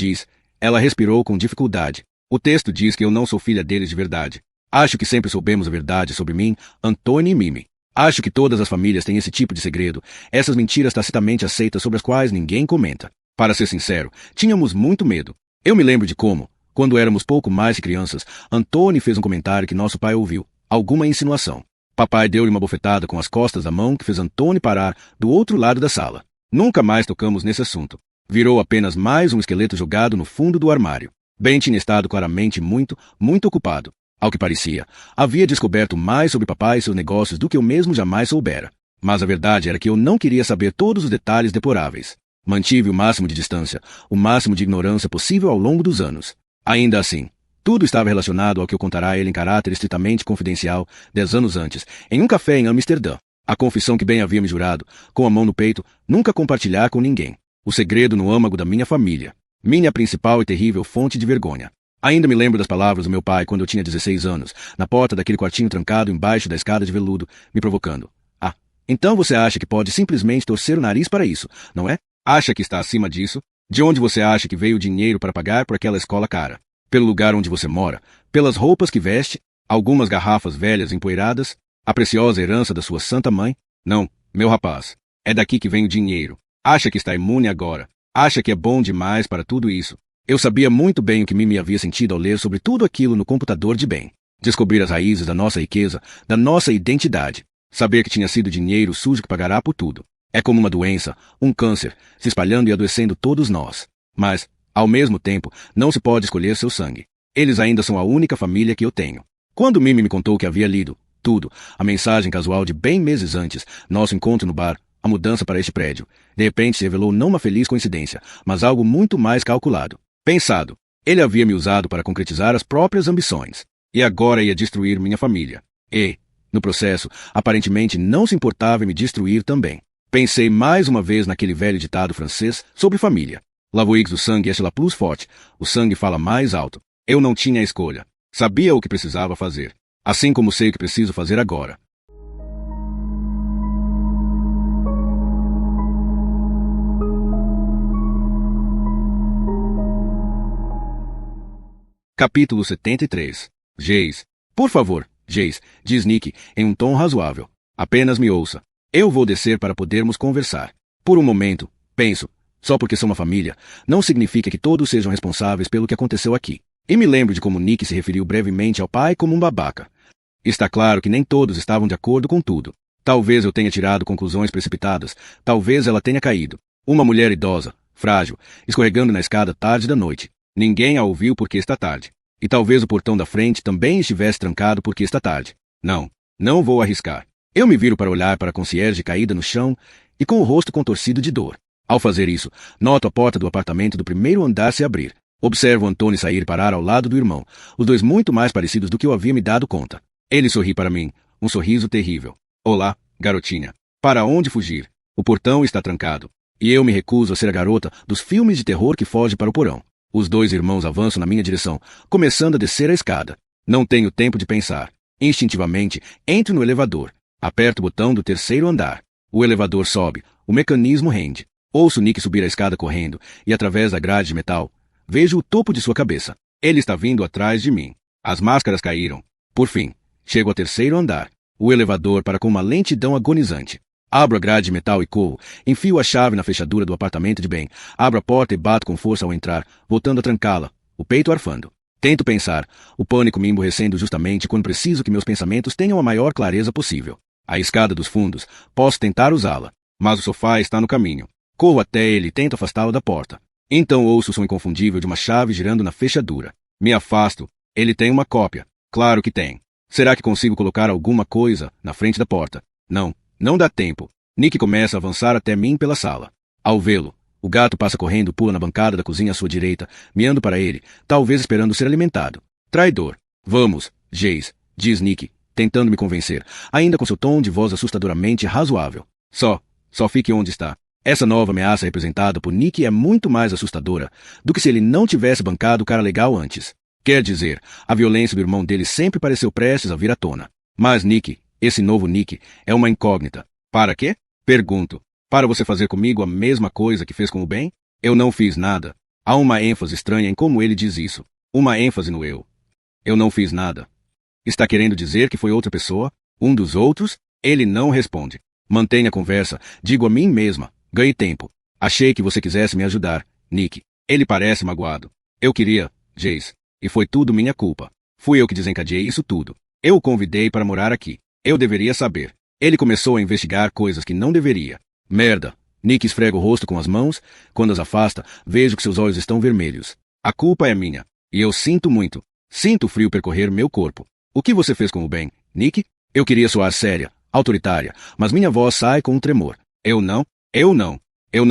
ela respirou com dificuldade. O texto diz que eu não sou filha deles de verdade. Acho que sempre soubemos a verdade sobre mim, Anthony e Mimi. Acho que todas as famílias têm esse tipo de segredo, essas mentiras tacitamente aceitas sobre as quais ninguém comenta. Para ser sincero, tínhamos muito medo. Eu me lembro de como, quando éramos pouco mais que crianças, Anthony fez um comentário que nosso pai ouviu, alguma insinuação. Papai deu-lhe uma bofetada com as costas da mão que fez Anthony parar do outro lado da sala. Nunca mais tocamos nesse assunto. Virou apenas mais um esqueleto jogado no fundo do armário. Ben tinha estado claramente muito ocupado. Ao que parecia, havia descoberto mais sobre papai e seus negócios do que eu mesmo jamais soubera. Mas a verdade era que eu não queria saber todos os detalhes deploráveis. Mantive o máximo de distância, o máximo de ignorância possível ao longo dos anos. Ainda assim, tudo estava relacionado ao que eu contará a ele em caráter estritamente confidencial 10 anos antes, em um café em Amsterdã. A confissão que Ben havia me jurado, com a mão no peito, nunca compartilhar com ninguém. O segredo no âmago da minha família. Minha principal e terrível fonte de vergonha. Ainda me lembro das palavras do meu pai quando eu tinha 16 anos, na porta daquele quartinho trancado embaixo da escada de veludo, me provocando. Ah, então você acha que pode simplesmente torcer o nariz para isso, não é? Acha que está acima disso? De onde você acha que veio o dinheiro para pagar por aquela escola cara? Pelo lugar onde você mora? Pelas roupas que veste? Algumas garrafas velhas empoeiradas? A preciosa herança da sua santa mãe? Não, meu rapaz. É daqui que vem o dinheiro. Acha que está imune agora. Acha que é bom demais para tudo isso. Eu sabia muito bem o que Mimi havia sentido ao ler sobre tudo aquilo no computador de Ben. Descobrir as raízes da nossa riqueza, da nossa identidade. Saber que tinha sido dinheiro sujo que pagará por tudo. É como uma doença, um câncer, se espalhando e adoecendo todos nós. Mas, ao mesmo tempo, não se pode escolher seu sangue. Eles ainda são a única família que eu tenho. Quando Mimi me contou que havia lido tudo, a mensagem casual de bem meses antes, nosso encontro no bar, a mudança para este prédio, de repente se revelou não uma feliz coincidência, mas algo muito mais calculado. Pensado. Ele havia me usado para concretizar as próprias ambições. E agora ia destruir minha família. E, no processo, aparentemente não se importava em me destruir também. Pensei mais uma vez naquele velho ditado francês sobre família. La voix du sangue est la plus forte. O sangue fala mais alto. Eu não tinha escolha. Sabia o que precisava fazer. Assim como sei o que preciso fazer agora. Capítulo 73. Jace. Por favor, Jace, diz Nick em um tom razoável. Apenas me ouça. Eu vou descer para podermos conversar. Por um momento, penso, só porque sou uma família, não significa que todos sejam responsáveis pelo que aconteceu aqui. E me lembro de como Nick se referiu brevemente ao pai como um babaca. Está claro que nem todos estavam de acordo com tudo. Talvez eu tenha tirado conclusões precipitadas, talvez ela tenha caído. Uma mulher idosa, frágil, escorregando na escada tarde da noite. Ninguém a ouviu porque está tarde. E talvez o portão da frente também estivesse trancado porque está tarde. Não vou arriscar. Eu me viro para olhar para a concierge caída no chão e com o rosto contorcido de dor. Ao fazer isso, noto a porta do apartamento do primeiro andar se abrir. Observo Antônio sair e parar ao lado do irmão, os dois muito mais parecidos do que eu havia me dado conta. Ele sorri para mim, um sorriso terrível. Olá, garotinha. Para onde fugir? O portão está trancado. E eu me recuso a ser a garota dos filmes de terror que foge para o porão. Os dois irmãos avançam na minha direção, começando a descer a escada. Não tenho tempo de pensar. Instintivamente, entro no elevador. Aperto o botão do terceiro andar. O elevador sobe, o mecanismo rende. Ouço Nick subir a escada correndo, e através da grade de metal, vejo o topo de sua cabeça. Ele está vindo atrás de mim. As máscaras caíram. Por fim, chego ao terceiro andar. O elevador para com uma lentidão agonizante. Abro a grade de metal e corro. Enfio a chave na fechadura do apartamento de Ben. Abro a porta e bato com força ao entrar, voltando a trancá-la, o peito arfando. Tento pensar, o pânico me emborrecendo justamente quando preciso que meus pensamentos tenham a maior clareza possível. A escada dos fundos, posso tentar usá-la, mas o sofá está no caminho. Corro até ele e tento afastá-lo da porta. Então ouço o som inconfundível de uma chave girando na fechadura. Me afasto. Ele tem uma cópia. Claro que tem. Será que consigo colocar alguma coisa na frente da porta? Não dá tempo. Nick começa a avançar até mim pela sala. Ao vê-lo, o gato passa correndo, pula na bancada da cozinha à sua direita, miando para ele, talvez esperando ser alimentado. Traidor. Vamos, Jace, diz Nick, tentando me convencer, ainda com seu tom de voz assustadoramente razoável. Só fique onde está. Essa nova ameaça representada por Nick é muito mais assustadora do que se ele não tivesse bancado o cara legal antes. Quer dizer, a violência do irmão dele sempre pareceu prestes a vir à tona. Mas Nick, esse novo Nick, é uma incógnita. Para quê? Pergunto. Para você fazer comigo a mesma coisa que fez com o Ben? Eu não fiz nada. Há uma ênfase estranha em como ele diz isso. Uma ênfase no eu. Eu não fiz nada. Está querendo dizer que foi outra pessoa? Um dos outros? Ele não responde. Mantenha a conversa. Digo a mim mesma. Ganhe tempo. Achei que você quisesse me ajudar, Nick. Ele parece magoado. Eu queria, Jace. E foi tudo minha culpa. Fui eu que desencadeei isso tudo. Eu o convidei para morar aqui. Eu deveria saber. Ele começou a investigar coisas que não deveria. Merda. Nick esfrega o rosto com as mãos. Quando as afasta, vejo que seus olhos estão vermelhos. A culpa é minha. E eu sinto muito. Sinto o frio percorrer meu corpo. O que você fez com o Ben, Nick? Eu queria soar séria, autoritária, mas minha voz sai com um tremor. Eu não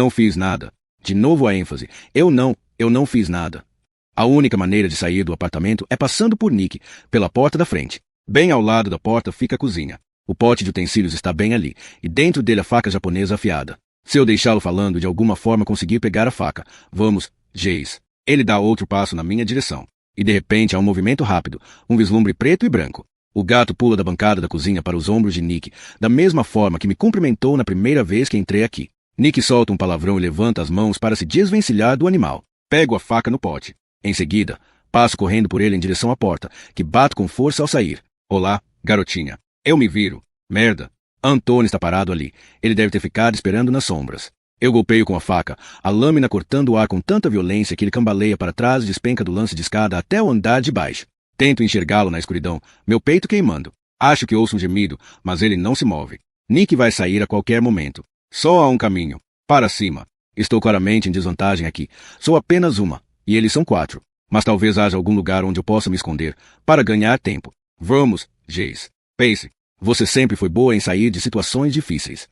fiz nada. De novo a ênfase. Eu não fiz nada. A única maneira de sair do apartamento é passando por Nick, pela porta da frente. Bem ao lado da porta fica a cozinha. O pote de utensílios está bem ali, e dentro dele a faca japonesa afiada. Se eu deixá-lo falando, de alguma forma conseguir pegar a faca. Vamos, Jace. Ele dá outro passo na minha direção. E de repente há um movimento rápido, um vislumbre preto e branco. O gato pula da bancada da cozinha para os ombros de Nick, da mesma forma que me cumprimentou na primeira vez que entrei aqui. Nick solta um palavrão e levanta as mãos para se desvencilhar do animal. Pego a faca no pote. Em seguida, passo correndo por ele em direção à porta, que bato com força ao sair. Olá, garotinha. Eu me viro. Merda. Antônio está parado ali. Ele deve ter ficado esperando nas sombras. Eu golpeio com a faca, a lâmina cortando o ar com tanta violência que ele cambaleia para trás e despenca do lance de escada até o andar de baixo. Tento enxergá-lo na escuridão, meu peito queimando. Acho que ouço um gemido, mas ele não se move. Nick vai sair a qualquer momento. Só há um caminho. Para cima. Estou claramente em desvantagem aqui. Sou apenas uma, e eles são 4. Mas talvez haja algum lugar onde eu possa me esconder, para ganhar tempo. Vamos, Jace. Pace. Você sempre foi boa em sair de situações difíceis.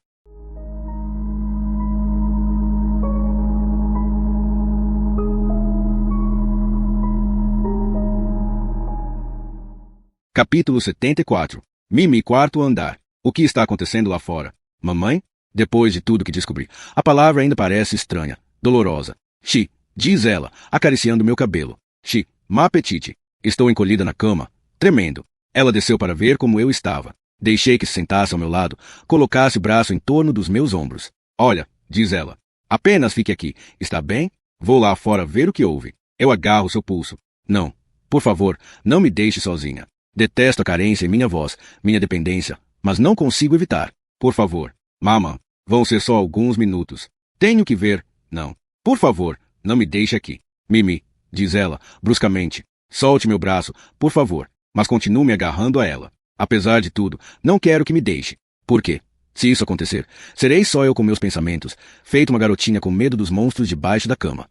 Capítulo 74. Mimi, quarto andar. O que está acontecendo lá fora? Mamãe? Depois de tudo que descobri, a palavra ainda parece estranha, dolorosa. Chi, diz ela, acariciando meu cabelo. Chi, má apetite. Estou encolhida na cama, tremendo. Ela desceu para ver como eu estava. Deixei que se sentasse ao meu lado, colocasse o braço em torno dos meus ombros. Olha, diz ela. Apenas fique aqui, está bem? Vou lá fora ver o que houve. Eu agarro seu pulso. Não. Por favor, não me deixe sozinha. Detesto a carência em minha voz, minha dependência, mas não consigo evitar. Por favor. Mama, vão ser só alguns minutos. Tenho que ver. Não. Por favor, não me deixe aqui. Mimi, diz ela, bruscamente. Solte meu braço, por favor, mas continue me agarrando a ela. Apesar de tudo, não quero que me deixe. Por quê? Se isso acontecer, serei só eu com meus pensamentos, feito uma garotinha com medo dos monstros debaixo da cama.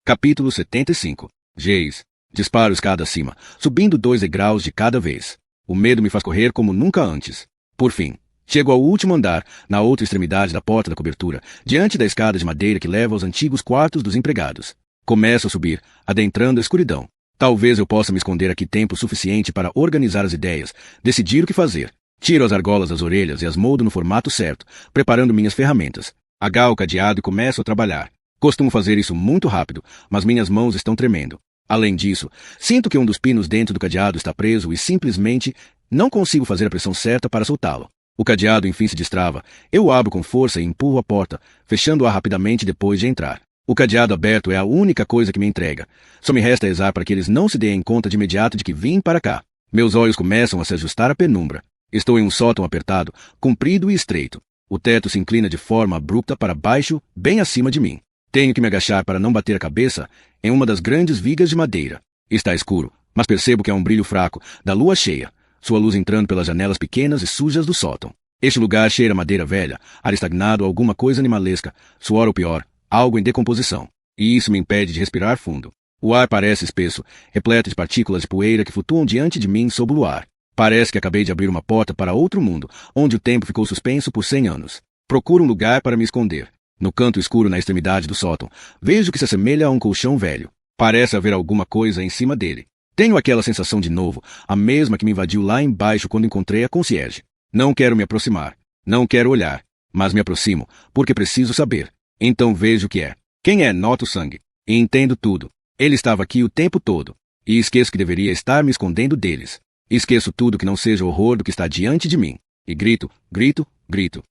Capítulo 75. Geis. Disparo escada acima, subindo 2 degraus de cada vez. O medo me faz correr como nunca antes. Por fim, chego ao último andar, na outra extremidade da porta da cobertura, diante da escada de madeira que leva aos antigos quartos dos empregados. Começo a subir, adentrando a escuridão. Talvez eu possa me esconder aqui tempo suficiente para organizar as ideias, decidir o que fazer. Tiro as argolas das orelhas e as moldo no formato certo, preparando minhas ferramentas. Agarro o cadeado e começo a trabalhar. Costumo fazer isso muito rápido, mas minhas mãos estão tremendo. Além disso, sinto que um dos pinos dentro do cadeado está preso e simplesmente não consigo fazer a pressão certa para soltá-lo. O cadeado enfim se destrava. Eu o abro com força e empurro a porta, fechando-a rapidamente depois de entrar. O cadeado aberto é a única coisa que me entrega. Só me resta rezar para que eles não se deem conta de imediato de que vim para cá. Meus olhos começam a se ajustar à penumbra. Estou em um sótão apertado, comprido e estreito. O teto se inclina de forma abrupta para baixo, bem acima de mim. Tenho que me agachar para não bater a cabeça em uma das grandes vigas de madeira. Está escuro, mas percebo que há um brilho fraco da lua cheia, sua luz entrando pelas janelas pequenas e sujas do sótão. Este lugar cheira a madeira velha, ar estagnado, alguma coisa animalesca, suor ou pior, algo em decomposição. E isso me impede de respirar fundo. O ar parece espesso, repleto de partículas de poeira que flutuam diante de mim sob o luar. Parece que acabei de abrir uma porta para outro mundo, onde o tempo ficou suspenso por 100 anos. Procuro um lugar para me esconder. No canto escuro na extremidade do sótão, vejo que se assemelha a um colchão velho. Parece haver alguma coisa em cima dele. Tenho aquela sensação de novo, a mesma que me invadiu lá embaixo quando encontrei a concierge. Não quero me aproximar. Não quero olhar. Mas me aproximo, porque preciso saber. Então vejo o que é. Quem é? Noto sangue. E entendo tudo. Ele estava aqui o tempo todo. E esqueço que deveria estar me escondendo deles. Esqueço tudo que não seja o horror do que está diante de mim. E grito, grito, grito.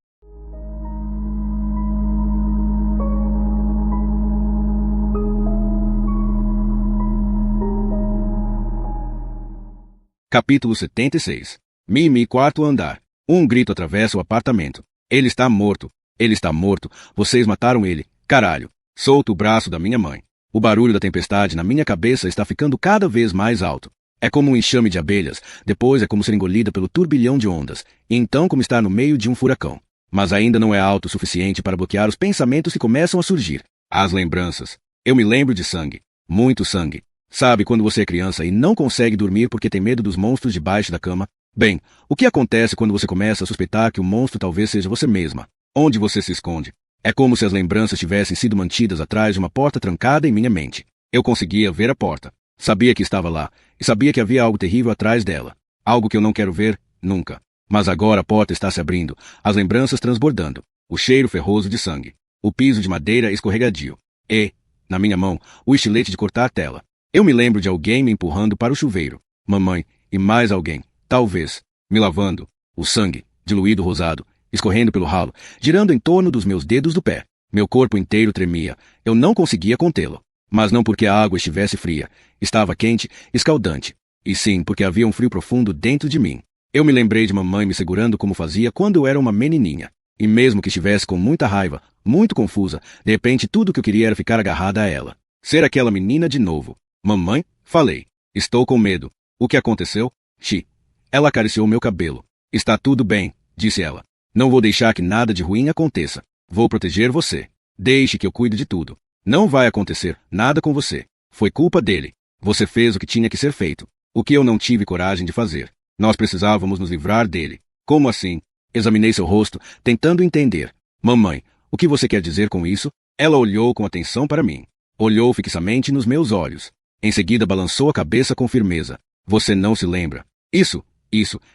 Capítulo 76. Mimi, quarto andar. Um grito atravessa o apartamento. Ele está morto. Ele está morto. Vocês mataram ele. Caralho. Solto o braço da minha mãe. O barulho da tempestade na minha cabeça está ficando cada vez mais alto. É como um enxame de abelhas. Depois é como ser engolida pelo turbilhão de ondas. E então como estar no meio de um furacão. Mas ainda não é alto o suficiente para bloquear os pensamentos que começam a surgir. As lembranças. Eu me lembro de sangue. Muito sangue. Sabe quando você é criança e não consegue dormir porque tem medo dos monstros debaixo da cama? Bem, o que acontece quando você começa a suspeitar que o monstro talvez seja você mesma? Onde você se esconde? É como se as lembranças tivessem sido mantidas atrás de uma porta trancada em minha mente. Eu conseguia ver a porta. Sabia que estava lá, e sabia que havia algo terrível atrás dela. Algo que eu não quero ver, nunca. Mas agora a porta está se abrindo, as lembranças transbordando. O cheiro ferroso de sangue. O piso de madeira escorregadio. E, na minha mão, o estilete de cortar tela. Eu me lembro de alguém me empurrando para o chuveiro. Mamãe e mais alguém, talvez, me lavando. O sangue, diluído rosado, escorrendo pelo ralo, girando em torno dos meus dedos do pé. Meu corpo inteiro tremia. Eu não conseguia contê-lo. Mas não porque a água estivesse fria. Estava quente, escaldante. E sim, porque havia um frio profundo dentro de mim. Eu me lembrei de mamãe me segurando como fazia quando eu era uma menininha. E mesmo que estivesse com muita raiva, muito confusa, de repente tudo que eu queria era ficar agarrada a ela. Ser aquela menina de novo. Mamãe, falei. Estou com medo. O que aconteceu? Chi. Ela acariciou meu cabelo. Está tudo bem, disse ela. Não vou deixar que nada de ruim aconteça. Vou proteger você. Deixe que eu cuide de tudo. Não vai acontecer nada com você. Foi culpa dele. Você fez o que tinha que ser feito. O que eu não tive coragem de fazer. Nós precisávamos nos livrar dele. Como assim? Examinei seu rosto, tentando entender. Mamãe, o que você quer dizer com isso? Ela olhou com atenção para mim. Olhou fixamente nos meus olhos. Em seguida balançou a cabeça com firmeza. Você não se lembra? Isso,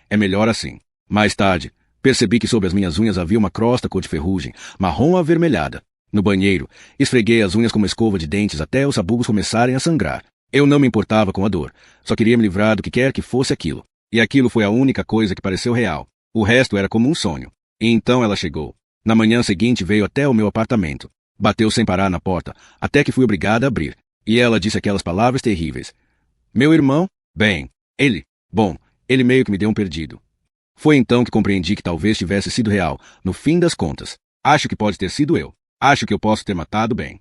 é melhor assim. Mais tarde, percebi que sob as minhas unhas havia uma crosta cor de ferrugem, marrom avermelhada. No banheiro, esfreguei as unhas com uma escova de dentes até os sabugos começarem a sangrar. Eu não me importava com a dor, só queria me livrar do que quer que fosse aquilo. E aquilo foi a única coisa que pareceu real. O resto era como um sonho. E então ela chegou. Na manhã seguinte veio até o meu apartamento. Bateu sem parar na porta, até que fui obrigada a abrir. E ela disse aquelas palavras terríveis. Meu irmão? Bem, ele meio que me deu um perdido. Foi então que compreendi que talvez tivesse sido real, no fim das contas. Acho que pode ter sido eu. Acho que eu posso ter matado Ben.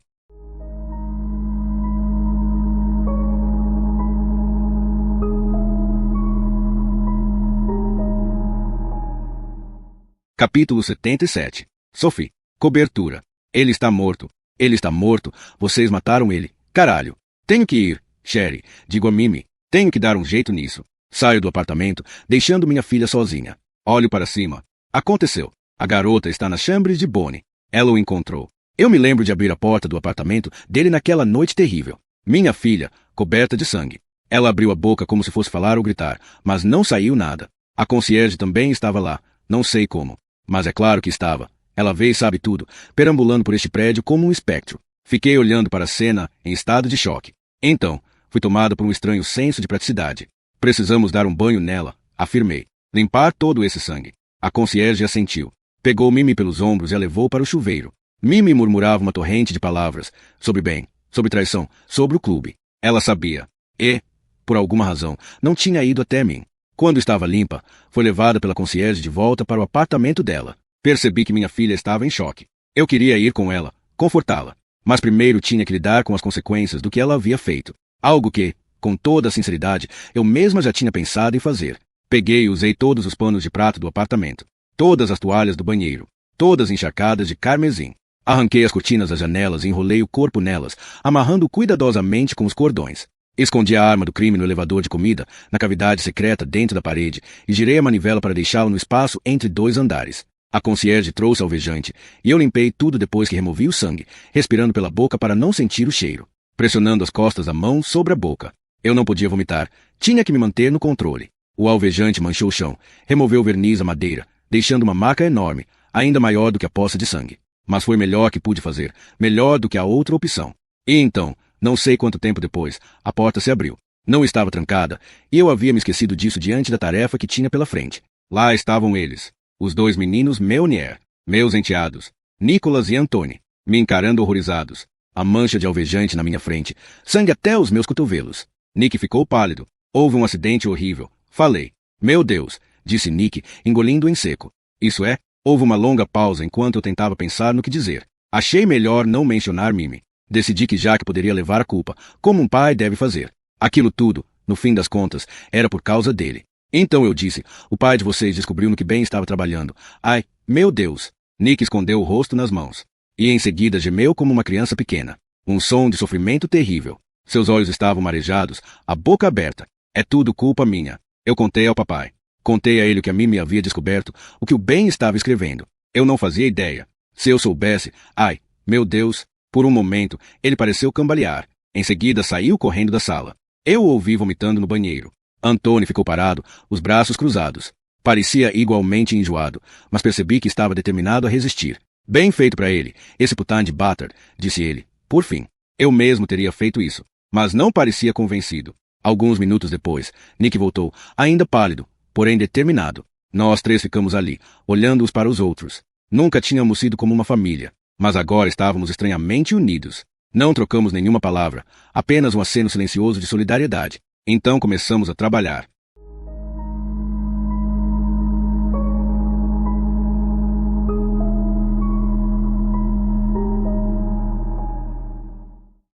Capítulo 77. Sophie. Cobertura. Ele está morto. Ele está morto. Vocês mataram ele. Caralho. Tenho que ir, Sherry. Digo a Mimi. Tenho que dar um jeito nisso. Saio do apartamento, deixando minha filha sozinha. Olho para cima. Aconteceu. A garota está nas chambres de Bonnie. Ela o encontrou. Eu me lembro de abrir a porta do apartamento dele naquela noite terrível. Minha filha, coberta de sangue. Ela abriu a boca como se fosse falar ou gritar, mas não saiu nada. A concierge também estava lá. Não sei como. Mas é claro que estava. Ela vê e sabe tudo, perambulando por este prédio como um espectro. Fiquei olhando para a cena em estado de choque. Então, fui tomada por um estranho senso de praticidade. Precisamos dar um banho nela, afirmei. Limpar todo esse sangue. A concierge assentiu. Pegou Mimi pelos ombros e a levou para o chuveiro. Mimi murmurava uma torrente de palavras. Sobre bem, sobre traição, sobre o clube. Ela sabia. E, por alguma razão, não tinha ido até mim. Quando estava limpa, foi levada pela concierge de volta para o apartamento dela. Percebi que minha filha estava em choque. Eu queria ir com ela, confortá-la. Mas primeiro tinha que lidar com as consequências do que ela havia feito. Algo que, com toda a sinceridade, eu mesma já tinha pensado em fazer. Peguei e usei todos os panos de prato do apartamento. Todas as toalhas do banheiro. Todas encharcadas de carmesim. Arranquei as cortinas das janelas e enrolei o corpo nelas, amarrando cuidadosamente com os cordões. Escondi a arma do crime no elevador de comida, na cavidade secreta dentro da parede, e girei a manivela para deixá-lo no espaço entre 2 andares. A concierge trouxe alvejante, e eu limpei tudo depois que removi o sangue, respirando pela boca para não sentir o cheiro, pressionando as costas da mão sobre a boca. Eu não podia vomitar, tinha que me manter no controle. O alvejante manchou o chão, removeu o verniz à madeira, deixando uma marca enorme, ainda maior do que a poça de sangue. Mas foi melhor que pude fazer, melhor do que a outra opção. E então, não sei quanto tempo depois, a porta se abriu. Não estava trancada, e eu havia me esquecido disso diante da tarefa que tinha pela frente. Lá estavam eles, os 2 meninos Meunier, meus enteados, Nicholas e Anthony, me encarando horrorizados. A mancha de alvejante na minha frente, sangue até os meus cotovelos. Nick ficou pálido. Houve um acidente horrível. Falei. Meu Deus, disse Nick, engolindo em seco. Isso é, houve uma longa pausa enquanto eu tentava pensar no que dizer. Achei melhor não mencionar Mimi. Decidi que Jack poderia levar a culpa, como um pai deve fazer. Aquilo tudo, no fim das contas, era por causa dele. Então eu disse, o pai de vocês descobriu no que Ben estava trabalhando. Ai, meu Deus! Nick escondeu o rosto nas mãos. E em seguida gemeu como uma criança pequena. Um som de sofrimento terrível. Seus olhos estavam marejados, a boca aberta. É tudo culpa minha. Eu contei ao papai. Contei a ele o que a Mimi havia descoberto, o que o Ben estava escrevendo. Eu não fazia ideia. Se eu soubesse... Ai, meu Deus! Por um momento, ele pareceu cambalear. Em seguida, saiu correndo da sala. Eu o ouvi vomitando no banheiro. Anthony ficou parado, os braços cruzados. Parecia igualmente enjoado, mas percebi que estava determinado a resistir. Bem feito para ele, esse putain de Butter, disse ele. Por fim, eu mesmo teria feito isso, mas não parecia convencido. Alguns minutos depois, Nick voltou, ainda pálido, porém determinado. Nós 3 ficamos ali, olhando uns para os outros. Nunca tínhamos sido como uma família, mas agora estávamos estranhamente unidos. Não trocamos nenhuma palavra, apenas um aceno silencioso de solidariedade. Então começamos a trabalhar.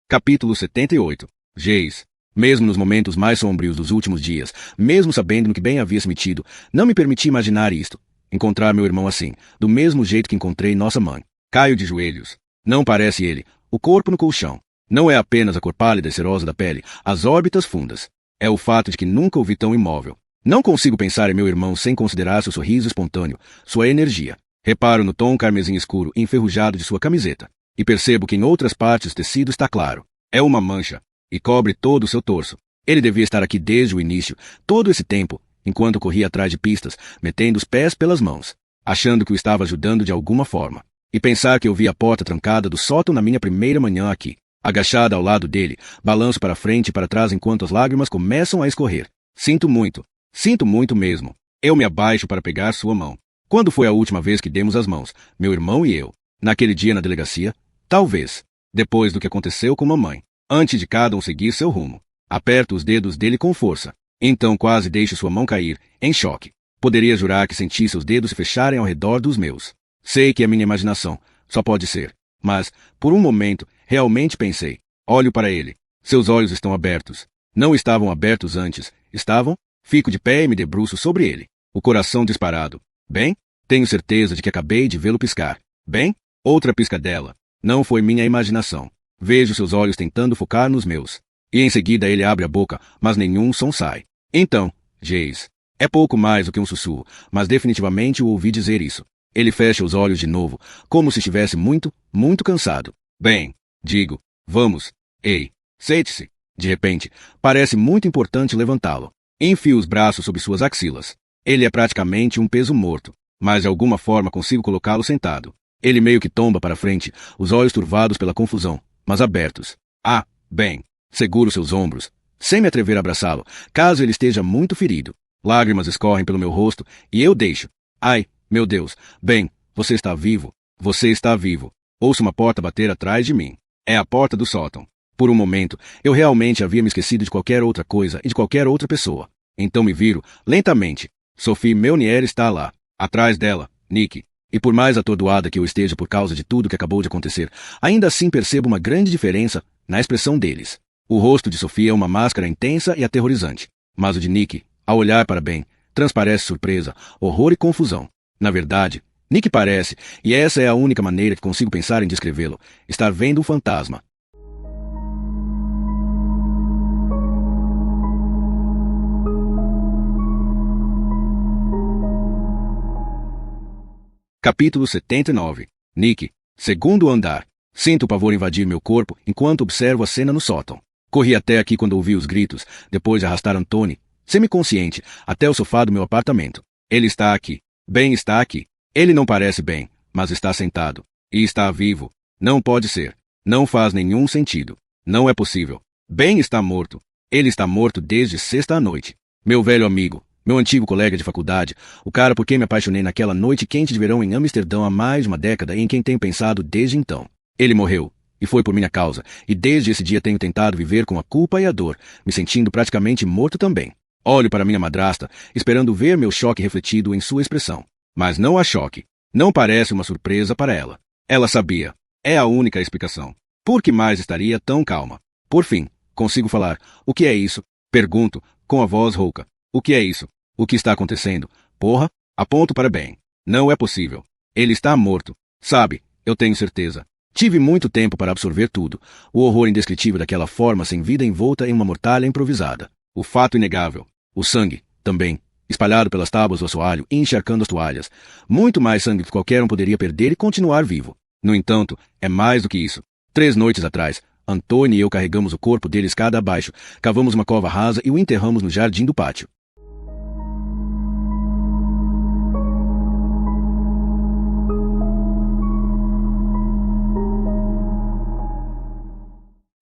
Capítulo 78. Geis. Mesmo nos momentos mais sombrios dos últimos dias, mesmo sabendo no que bem havia se metido, não me permiti imaginar isto. Encontrar meu irmão assim, do mesmo jeito que encontrei nossa mãe. Caio de joelhos. Não parece ele, o corpo no colchão. Não é apenas a cor pálida e cerosa da pele, as órbitas fundas. É o fato de que nunca o vi tão imóvel. Não consigo pensar em meu irmão sem considerar seu sorriso espontâneo, sua energia. Reparo no tom carmesim escuro e enferrujado de sua camiseta, e percebo que em outras partes o tecido está claro. É uma mancha, e cobre todo o seu torso. Ele devia estar aqui desde o início, todo esse tempo, enquanto corria atrás de pistas, metendo os pés pelas mãos, achando que o estava ajudando de alguma forma. E pensar que eu vi a porta trancada do sótão na minha primeira manhã aqui. Agachada ao lado dele, balanço para frente e para trás enquanto as lágrimas começam a escorrer. Sinto muito mesmo. Eu me abaixo para pegar sua mão. Quando foi a última vez que demos as mãos, meu irmão e eu? Naquele dia na delegacia? Talvez. Depois do que aconteceu com mamãe. Antes de cada um seguir seu rumo. Aperto os dedos dele com força. Então quase deixo sua mão cair, em choque. Poderia jurar que senti seus dedos se fecharem ao redor dos meus. Sei que é minha imaginação, só pode ser. Mas, por um momento, realmente pensei. Olho para ele. Seus olhos estão abertos. Não estavam abertos antes. Estavam? Fico de pé e me debruço sobre ele. O coração disparado. Bem? Tenho certeza de que acabei de vê-lo piscar. Bem? Outra piscadela. Não foi minha imaginação. Vejo seus olhos tentando focar nos meus. E em seguida ele abre a boca, mas nenhum som sai. Então, Jace. É pouco mais do que um sussurro, mas definitivamente o ouvi dizer isso. Ele fecha os olhos de novo, como se estivesse muito cansado. Bem, digo, vamos. Ei, sente-se. De repente, parece muito importante levantá-lo. Enfio os braços sob suas axilas. Ele é praticamente um peso morto, mas de alguma forma consigo colocá-lo sentado. Ele meio que tomba para frente, os olhos turvados pela confusão, mas abertos. Ah, bem. Seguro seus ombros, sem me atrever a abraçá-lo, caso ele esteja muito ferido. Lágrimas escorrem pelo meu rosto e eu deixo. Ai, meu Deus. Bem, você está vivo. Você está vivo. Ouço uma porta bater atrás de mim. É a porta do sótão. Por um momento, eu realmente havia me esquecido de qualquer outra coisa e de qualquer outra pessoa. Então me viro, lentamente. Sophie Meunier está lá. Atrás dela, Nick. E por mais atordoada que eu esteja por causa de tudo que acabou de acontecer, ainda assim percebo uma grande diferença na expressão deles. O rosto de Sophie é uma máscara intensa e aterrorizante, mas o de Nick, ao olhar para Ben, transparece surpresa, horror e confusão. Na verdade, Nick parece, e essa é a única maneira que consigo pensar em descrevê-lo, estar vendo um fantasma. Capítulo 79. Nick. Segundo andar. Sinto o pavor invadir meu corpo enquanto observo a cena no sótão. Corri até aqui quando ouvi os gritos, depois de arrastar Anthony, semiconsciente, até o sofá do meu apartamento. Ele está aqui. Ben está aqui. Ele não parece bem, mas está sentado. E está vivo. Não pode ser. Não faz nenhum sentido. Não é possível. Ben está morto. Ele está morto desde sexta à noite. Meu velho amigo, meu antigo colega de faculdade, o cara por quem me apaixonei naquela noite quente de verão em Amsterdã há mais de uma década e em quem tenho pensado desde então. Ele morreu. E foi por minha causa, e desde esse dia tenho tentado viver com a culpa e a dor, me sentindo praticamente morto também. Olho para minha madrasta, esperando ver meu choque refletido em sua expressão. Mas não há choque. Não parece uma surpresa para ela. Ela sabia. É a única explicação. Por que mais estaria tão calma? Por fim, consigo falar. O que é isso? Pergunto, com a voz rouca. O que é isso? O que está acontecendo? Porra, aponto para Ben. Não é possível. Ele está morto. Sabe, eu tenho certeza. Tive muito tempo para absorver tudo. O horror indescritível daquela forma sem vida envolta em uma mortalha improvisada. O fato inegável. O sangue, também, espalhado pelas tábuas do assoalho e encharcando as toalhas. Muito mais sangue que qualquer um poderia perder e continuar vivo. No entanto, é mais do que isso. 3 noites atrás, Anthony e eu carregamos o corpo dele escada abaixo, cavamos uma cova rasa e o enterramos no jardim do pátio.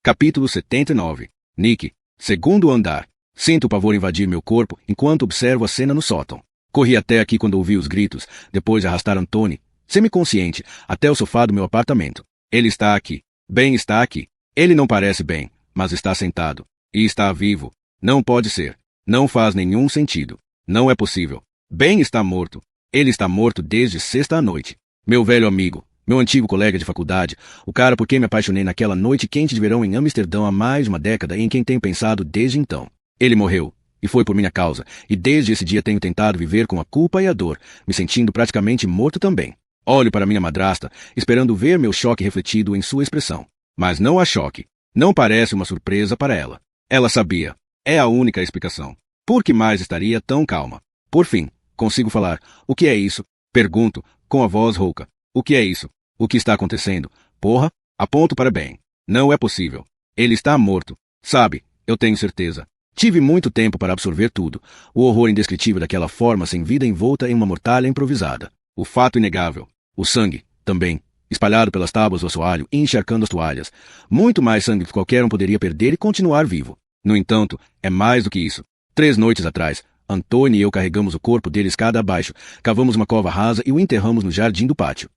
Capítulo 79. Nick. Segundo andar. Sinto o pavor invadir meu corpo enquanto observo a cena no sótão. Corri até aqui quando ouvi os gritos, depois de arrastar Anthony, semiconsciente, até o sofá do meu apartamento. Ele está aqui. Ben está aqui. Ele não parece bem, mas está sentado. E está vivo. Não pode ser. Não faz nenhum sentido. Não é possível. Ben está morto. Ele está morto desde sexta à noite. Meu velho amigo. Meu antigo colega de faculdade, o cara por quem me apaixonei naquela noite quente de verão em Amsterdã há mais de uma década e em quem tenho pensado desde então. Ele morreu, e foi por minha causa, e desde esse dia tenho tentado viver com a culpa e a dor, me sentindo praticamente morto também. Olho para minha madrasta, esperando ver meu choque refletido em sua expressão. Mas não há choque. Não parece uma surpresa para ela. Ela sabia. É a única explicação. Por que mais estaria tão calma? Por fim, consigo falar. O que é isso? Pergunto, com a voz rouca. O que é isso? O que está acontecendo? Porra, aponto para Ben. Não é possível. Ele está morto. Sabe, eu tenho certeza. Tive muito tempo para absorver tudo. O horror indescritível daquela forma sem vida envolta em uma mortalha improvisada. O fato inegável. O sangue, também, espalhado pelas tábuas do assoalho e encharcando as toalhas. Muito mais sangue que qualquer um poderia perder e continuar vivo. No entanto, é mais do que isso. 3 noites atrás, Antônio e eu carregamos o corpo dele escada abaixo, cavamos uma cova rasa e o enterramos no jardim do pátio.